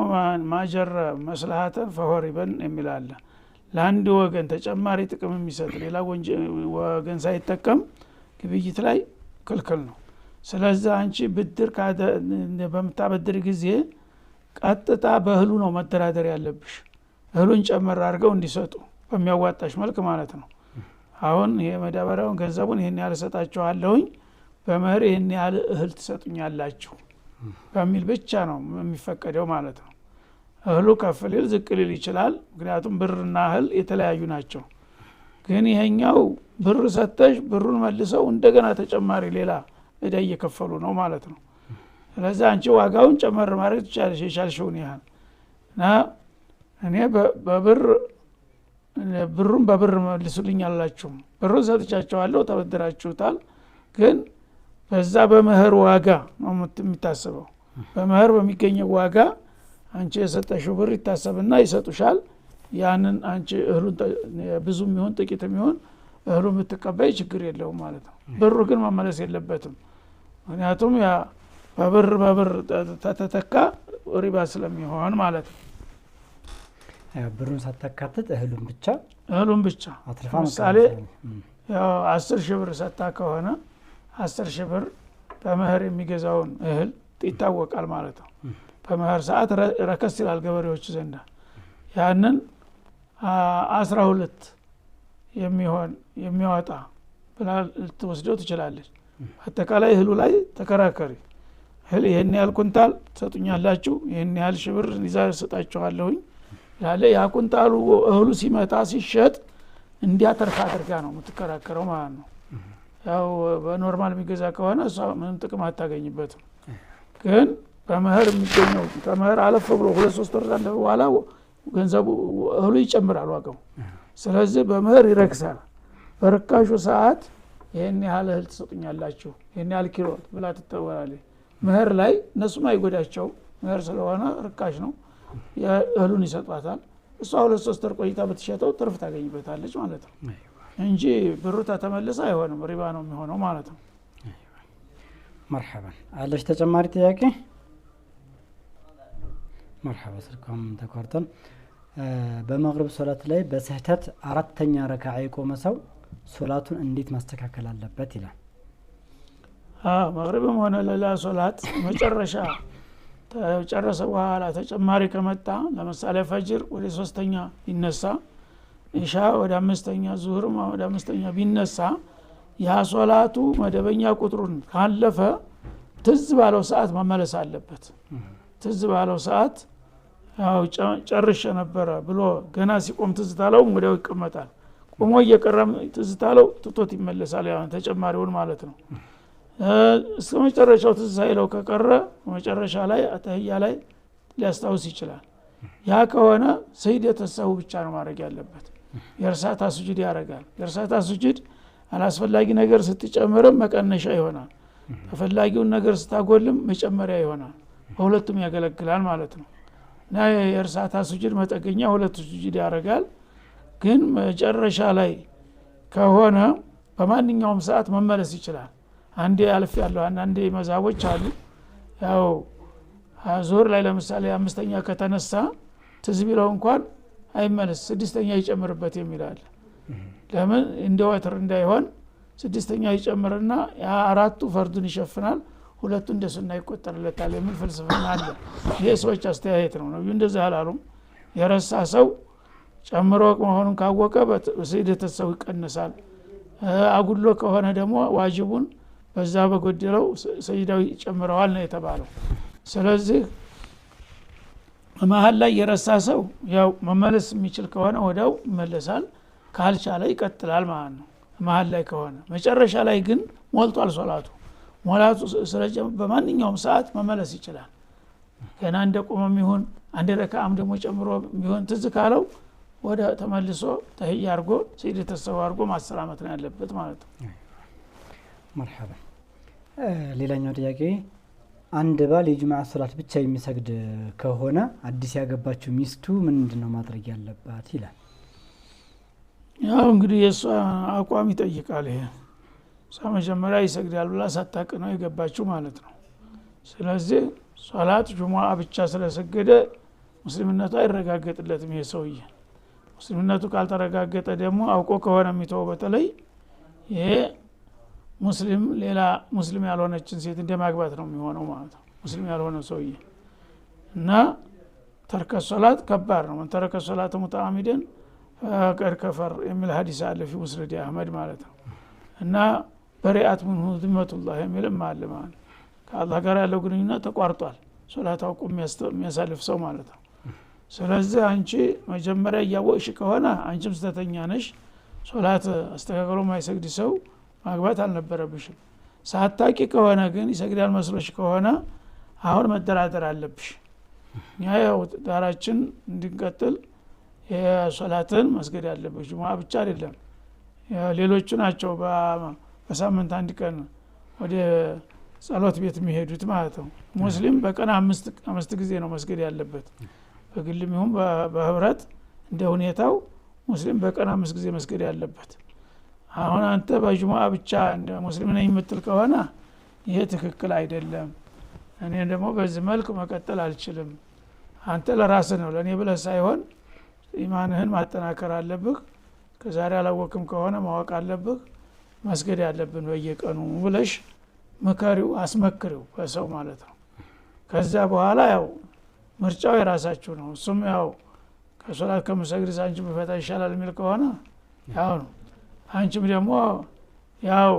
ማጀረ መስላሃተን ፈሆሪበን የሚላለ ለአንድ ወገን ተጨማሪ ጥቅም የሚሰጥ ሌላ ወገን ሳይጠቀም ግብይት ላይ ክልክል ነው። ስለዚህ አንቺ ብድር በምታበድር ጊዜ ቀጥታ በእህሉ ነው መደራደር ያለብሽ። እህሉን ጨመር አድርገው እንዲሰጡ በሚያዋጣሽ መልክ ማለት ነው። አሁን የመዳበሪያውን ገንዘቡን ይሄን ያህል እሰጣችኋለሁኝ በመህር ይሄን ያህል እህል ትሰጡኛላችሁ በሚል ብቻ ነው የሚፈቀደው ማለት ነው። እህሉ ከፍ ሊል ዝቅ ሊል ይችላል። ምክንያቱም ብርና እህል የተለያዩ ናቸው። ግን ይሄኛው ብር ሰተሽ ብሩን መልሰው እንደገና ተጨማሪ ሌላ እዳ እየከፈሉ ነው ማለት ነው። ስለዚህ አንቺ ዋጋውን ጨመር ማድረግ ትችላለሽ የቻልሽውን ያህል እና እኔ ብሩን በብር መልሱልኝ አላችሁ። ብሩን ሰጥቻቸዋለሁ ተበድራችሁታል፣ ግን በዛ በመህር ዋጋ ነው የሚታሰበው። በመህር በሚገኘው ዋጋ አንቺ የሰጠሽው ብር ይታሰብና ይሰጡሻል። ያንን አንቺ እህሉን ብዙም ይሁን ጥቂትም ይሁን እህሉ የምትቀበይ ችግር የለውም ማለት ነው። ብሩ ግን መመለስ የለበትም። ምክንያቱም ያ በብር ተተካ ሪባ ስለሚሆን ማለት ነው። ብሩን ሳታካትት እህሉን ብቻ ለምሳሌ ያው 10 ሺህ ብር ሰጣ ከሆነ 10 ሺህ ብር በመህር የሚገዛውን እህል ይታወቃል ማለት ነው። በመህር ሰዓት ረከስ ይላል ገበሬዎች ዘንዳ። ያንን 12 የሚያወጣ ብላ ልትወስደው ትችላለች። አጠቃላይ እህሉ ላይ ተከራከሪ። እህል ይሄን ያህል ኩንታል ትሰጡኛላችሁ፣ ይሄን ያህል ሺህ ብር ይዛ ሰጣችኋለሁኝ ያለ ያ ኩንታሉ እህሉ ሲመጣ ሲሸጥ እንዲያተርፍ አድርጋ ነው የምትከራከረው ማለት ነው። ያው በኖርማል የሚገዛ ከሆነ እሷ ምንም ጥቅም አታገኝበትም። ግን በመህር የሚገኘው ከመህር አለፍ ብሎ 2-3 ወር ካለፈ በኋላ ገንዘቡ እህሉ ይጨምራል ዋጋው። ስለዚህ በመህር ይረክሳል። በርካሹ ሰዓት ይሄን ያህል እህል ትሰጡኛላችሁ፣ ይሄን ያህል ኪሎ ብላ ትተወራለች። መህር ላይ እነሱም አይጎዳቸው፣ መህር ስለሆነ ርካሽ ነው። እህሉን ይሰጧታል። እሷ 2-3 ወር ቆይታ ብትሸጠው ትርፍ ታገኝበታለች ማለት ነው እንጂ ብሩ ተመለሰ አይሆንም፣ ሪባ ነው የሚሆነው ማለት ነው። مرحبا አለሽ ተጨማሪ ጥያቄ? مرحبا ስልኩም ተቋርጠን። በመግሪብ ሶላት ላይ በስህተት 4ኛ ረካዓ የቆመ ሰው ሶላቱን እንዴት ማስተካከል አለበት ይላል። መግሪብም ሆነ ሌላ ሶላት መጨረሻ ተጨረሰ በኋላ ተጨማሪ ከመጣ ለምሳሌ ፈጅር ወደ 3ኛ ቢነሳ፣ ኢሻ ወደ 5ኛ፣ ዙህርም ወደ 5ኛ ቢነሳ ያ ሶላቱ መደበኛ ቁጥሩን ካለፈ ትዝ ባለው ሰዓት መመለስ አለበት። ትዝ ባለው ሰዓት ያው ጨርሼ ነበረ ብሎ ገና ሲቆም ትዝ ታለው ወዲያው ይቀመጣል። ቆሞ እየቀረም ትዝ ታለው ትቶት ይመለሳል። ያን ተጨማሪውን ማለት ነው። እስከ መጨረሻው ትዝ ሳይለው ከቀረ መጨረሻ ላይ አተህያ ላይ ሊያስታውስ ይችላል። ያ ከሆነ ሰይደተ ሰው ብቻ ነው ማድረግ ያለበት። የእርሳታ ሱጁድ ያደርጋል። የእርሳታ ሱጁድ አላስፈላጊ ነገር ስትጨምርም መቀነሻ ይሆናል፣ ተፈላጊውን ነገር ስታጎልም መጨመሪያ ይሆናል። በሁለቱም ያገለግላል ማለት ነው። እና የእርሳታ ሱጁድ መጠገኛ ሁለት ሱጁድ ያደርጋል። ግን መጨረሻ ላይ ከሆነ በማንኛውም ሰዓት መመለስ ይችላል። አንዴ አልፍ ያለው አንዴ መዛቦች አሉ። ያው ዙህር ላይ ለምሳሌ 5ኛ ከተነሳ ትዝ ቢለው እንኳን አይመለስ፣ 6ኛ ይጨምርበት የሚላል። ለምን እንደ ወትር እንዳይሆን 6ኛ ይጨምርና ያ 4ቱ ፈርዱን ይሸፍናል፣ 2ቱ እንደ ሱና ይቆጠርለታል የሚል ፍልስፍና አለ። ይሄ ሰዎች አስተያየት ነው። ነብዩ እንደዛ አላሉም። የረሳ ሰው ጨምሮ መሆኑን ካወቀ በሰይደተ ሰው ይቀንሳል። አጉሎ ከሆነ ደግሞ ዋጅቡን በዛ በጎደለው ሰይዳው ይጨምረዋል ነው የተባለው። ስለዚህ መሀል ላይ የረሳ ሰው ያው መመለስ የሚችል ከሆነ ወዲያው ይመለሳል፣ ካልቻለ ይቀጥላል ማለት ነው። መሀል ላይ ከሆነ መጨረሻ ላይ ግን ሞልቷል ሶላቱ። ሞላቱ በማንኛውም ሰዓት መመለስ ይችላል። ገና እንደቆመም ይሁን አንድ ረካዓም ደግሞ ጨምሮ ቢሆን ትዝ ካለው ወደ ተመልሶ ተህያ አርጎ ሰይድ ተሰው አርጎ ማሰላመት ነው ያለበት ማለት ነው። መርሐባ። ሌላኛው ጥያቄ አንድ ባል የጁምዓ ሶላት ብቻ የሚሰግድ ከሆነ አዲስ ያገባችው ሚስቱ ምንድነው ማድረግ ያለባት ይላል። ያው እንግዲህ የሷ አቋም ይጠይቃል። ይሄ መጀመሪያ ይሰግዳል ብላ ሳታውቅ ነው የገባችው ማለት ነው። ስለዚህ ሶላት ጁምዓ ብቻ ስለሰገደ ሙስሊምነቱ አይረጋገጥለትም። ይሄ ሰውዬ ሙስሊምነቱ ካልተረጋገጠ ደግሞ አውቆ ከሆነ የሚተው በተለይ ይሄ ሙስሊም ሌላ ሙስሊም ያልሆነችን ሴት እንደማግባት ነው የሚሆነው ማለት ነው። ሙስሊም ያልሆነ ሰውዬ እና ተርከ ሶላት ከባድ ነው። من ترك الصلاة متعمدا فقد كفر የሚል ሐዲስ አለ في مسند احمد ማለት ነው። እና በሪአት ምን ذمة الله የሚልም አለ ማለት ከአላህ ጋር ያለው ግንኙነት ተቋርጧል ሶላት አውቆ የሚያሳልፍ ሰው ማለት ነው። ስለዚህ አንቺ መጀመሪያ ያወቅሽ ከሆነ አንቺም ስተተኛ ነሽ ሶላት አስተካክሎ ማይሰግድ ሰው ማግባት አልነበረብሽም። ሳታቂ ከሆነ ግን ይሰግዳል መስሎሽ ከሆነ አሁን መደራደር አለብሽ። ያው ዳራችን እንድንቀጥል የሶላትን መስገድ ያለብሽ ጁምዓ ብቻ አይደለም ሌሎቹ ናቸው በሳምንት አንድ ቀን ወደ ጸሎት ቤት የሚሄዱት ማለት ነው። ሙስሊም በቀን አምስት ጊዜ ነው መስገድ ያለበት በግልም ይሁን በህብረት እንደ ሁኔታው ሙስሊም በቀን 5 ጊዜ መስገድ ያለበት። አሁን አንተ በጁምዓ ብቻ እንደ ሙስሊም ነኝ የምትል ከሆነ ይሄ ትክክል አይደለም። እኔ ደግሞ በዚህ መልክ መቀጠል አልችልም። አንተ ለራስህ ነው ለኔ ብለህ ሳይሆን ኢማንህን ማጠናከር አለብህ። ከዛሬ አላወቅም ከሆነ ማወቅ አለብህ። መስገድ ያለብን በየቀኑ ብለሽ መከሪው አስመክሪው በሰው ማለት ነው። ከዛ በኋላ ያው ምርጫው የራሳችሁ ነው። እሱም ያው ከሶላት ከመሰግድ አንቺ በፈታ ይሻላል የሚል ከሆነ ያው ነው። አንቺም ደግሞ ያው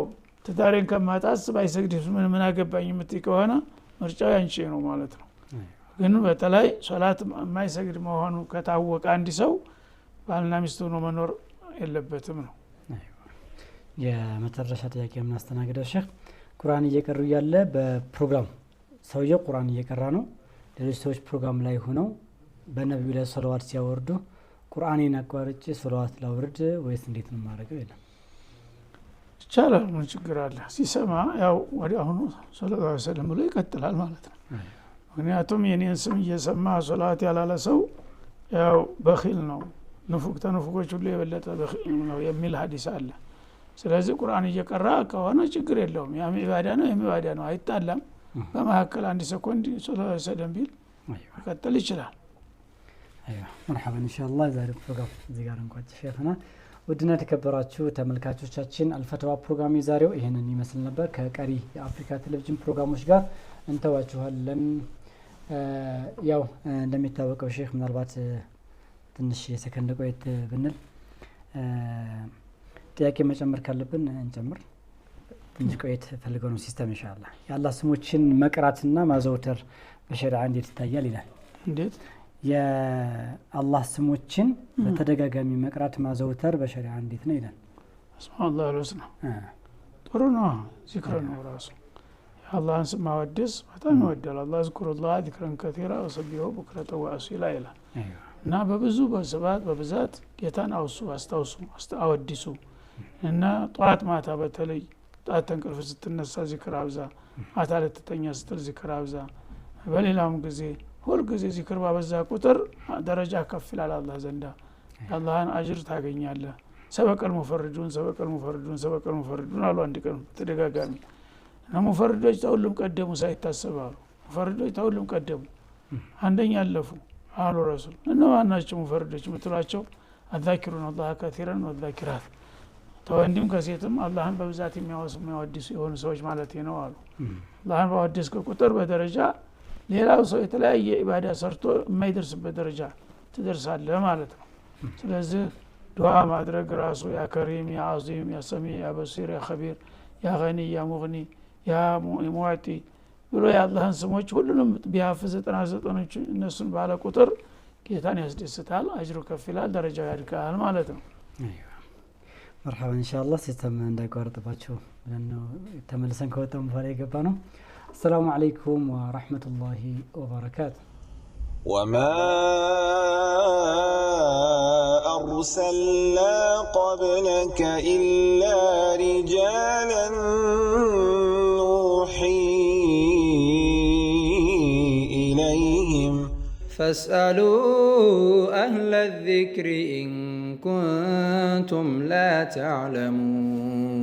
ትዳሬን ከማጣስ ባይሰግድ ምን አገባኝ የምትይ ከሆነ ምርጫው ያንቺ ነው ማለት ነው። ግን በተለይ ሶላት የማይሰግድ መሆኑ ከታወቀ አንድ ሰው ባልና ሚስት ሆኖ መኖር የለበትም ነው። የመጨረሻ ጥያቄ የምናስተናግደው ሼህ ቁርአን እየቀሩ ያለ በፕሮግራም ሰውየው ቁርአን እየቀራ ነው። ሌሎች ሰዎች ፕሮግራም ላይ ሆነው በነብዩ ላይ ሰለዋት ሲያወርዱ ቁርአንን አቋርጬ ሰለዋት ላውርድ ወይስ እንዴት ነው ማድረገው? ይላል። ይቻላል፣ ምን ችግር አለ? ሲሰማ ያው ወዲያውኑ ሰለላሁ ዐለይሂ ወሰለም ብሎ ይቀጥላል ማለት ነው። ምክንያቱም የኔን ስም እየሰማ ሰለዋት ያላለ ሰው ያው በኺል ነው፣ ንፉቅ ተንፉቆች ሁሉ የበለጠ በኺል ነው የሚል ሐዲስ አለ። ስለዚህ ቁርአን እየቀራ ከሆነ ችግር የለውም። ያ ኢባዳ ነው፣ ኢባዳ ነው፣ አይጣላም። በመሐከል አንድ ሰኮንድ ሰለላሁ ዐለይሂ ወሰለም ቢል ይቀጥል ይችላል። ايوه مرحبا ان شاء الله ዛሬ ፕሮግራም እዚህ ጋር እንቋጭ ሼኽና። ውድና ተከበራችሁ ተመልካቾቻችን አልፈተዋ ፕሮግራም የዛሬው ይሄንን ይመስል ነበር። ከቀሪ የአፍሪካ ቴሌቪዥን ፕሮግራሞች ጋር እንተዋችኋለን። ያው እንደሚታወቀው ሼኽ ምናልባት ትንሽ የሰከንድ ቆይት ብንል ጥያቄ መጨመር ካለብን እንጨምር። ትንሽ ቆይት ፈልገው ነው ሲስተም ኢንሻአላህ። የአላህ ስሞችን መቅራትና ማዘውተር በሸሪዓ እንዴት ይታያል ይላል። እንዴት የአላህ ስሞችን በተደጋጋሚ መቅራት ማዘውተር በሸሪዓ እንዴት ነው ይላል። አስማኡላህ አልሁስና ጥሩ ነው፣ ዚክር ነው ራሱ። የአላህን ስም ማወደስ በጣም ይወዳል። አላህ ዝክሩላህ ዚክረን ከቲራ ወሰቢሁ ቡክረተ ወአሲላ ይላል። እና በብዙ በስባት በብዛት ጌታን አውሱ፣ አስታውሱ፣ አወድሱ እና ጧት ማታ በተለይ ጧት ተንቅልፍ ስትነሳ ዚክር አብዛ፣ ማታ ልትተኛ ስትል ዚክር አብዛ። በሌላም ጊዜ ሁል ጊዜ ዚክር ባበዛ ቁጥር ደረጃ ከፍ ይላል አላህ ዘንዳ፣ አላህን አጅር ታገኛለህ። ሰበቀል ሙፈርዱን ሰበቀል ሙፈርዱን ሰበቀል ሙፈርዱን አሉ አንድ ቀን ተደጋጋሚ። እና ሙፈርዶች ተሁሉም ቀደሙ ሳይታሰባሉ ሙፈርዶች ተሁሉም ቀደሙ አንደኛ አለፉ አሉ ረሱል። እነማን ናቸው ሙፈርዶች የምትሏቸው? አዛኪሩን አላህ ከቲረን ወዛኪራት፣ ተወንድም ከሴትም አላህን በብዛት የሚያወሱ የሚያወድሱ የሆኑ ሰዎች ማለት ነው አሉ። አላህን ባወደስክ ቁጥር በደረጃ ሌላው ሰው የተለያየ ኢባዳ ሰርቶ የማይደርስበት ደረጃ ትደርሳለህ ማለት ነው። ስለዚህ ዱዓ ማድረግ ራሱ ያ ከሪም ያ አዚም ያ ሰሚ ያ በሲር ያ ኸቢር ያ ገኒ ያ ሙግኒ ያ ሙዕጢ ብሎ የአላህን ስሞች ሁሉንም ቢያፍዝ 99ኞች እነሱን ባለ ቁጥር ጌታን ያስደስታል፣ አጅሩ ከፍ ይላል፣ ደረጃው ያድጋል ማለት ነው። مرحبا ان شاء الله ሲስተም እንዳይቋረጥባችሁ ብለን ነው ተመልሰን ከወጣን በኋላ የገባ ነው። السلام عليكم ورحمة الله وبركاته. وما أرسلنا قبلك إلا رجالا نوحي إليهم فاسألوا أهل الذكر إن كنتم لا تعلمون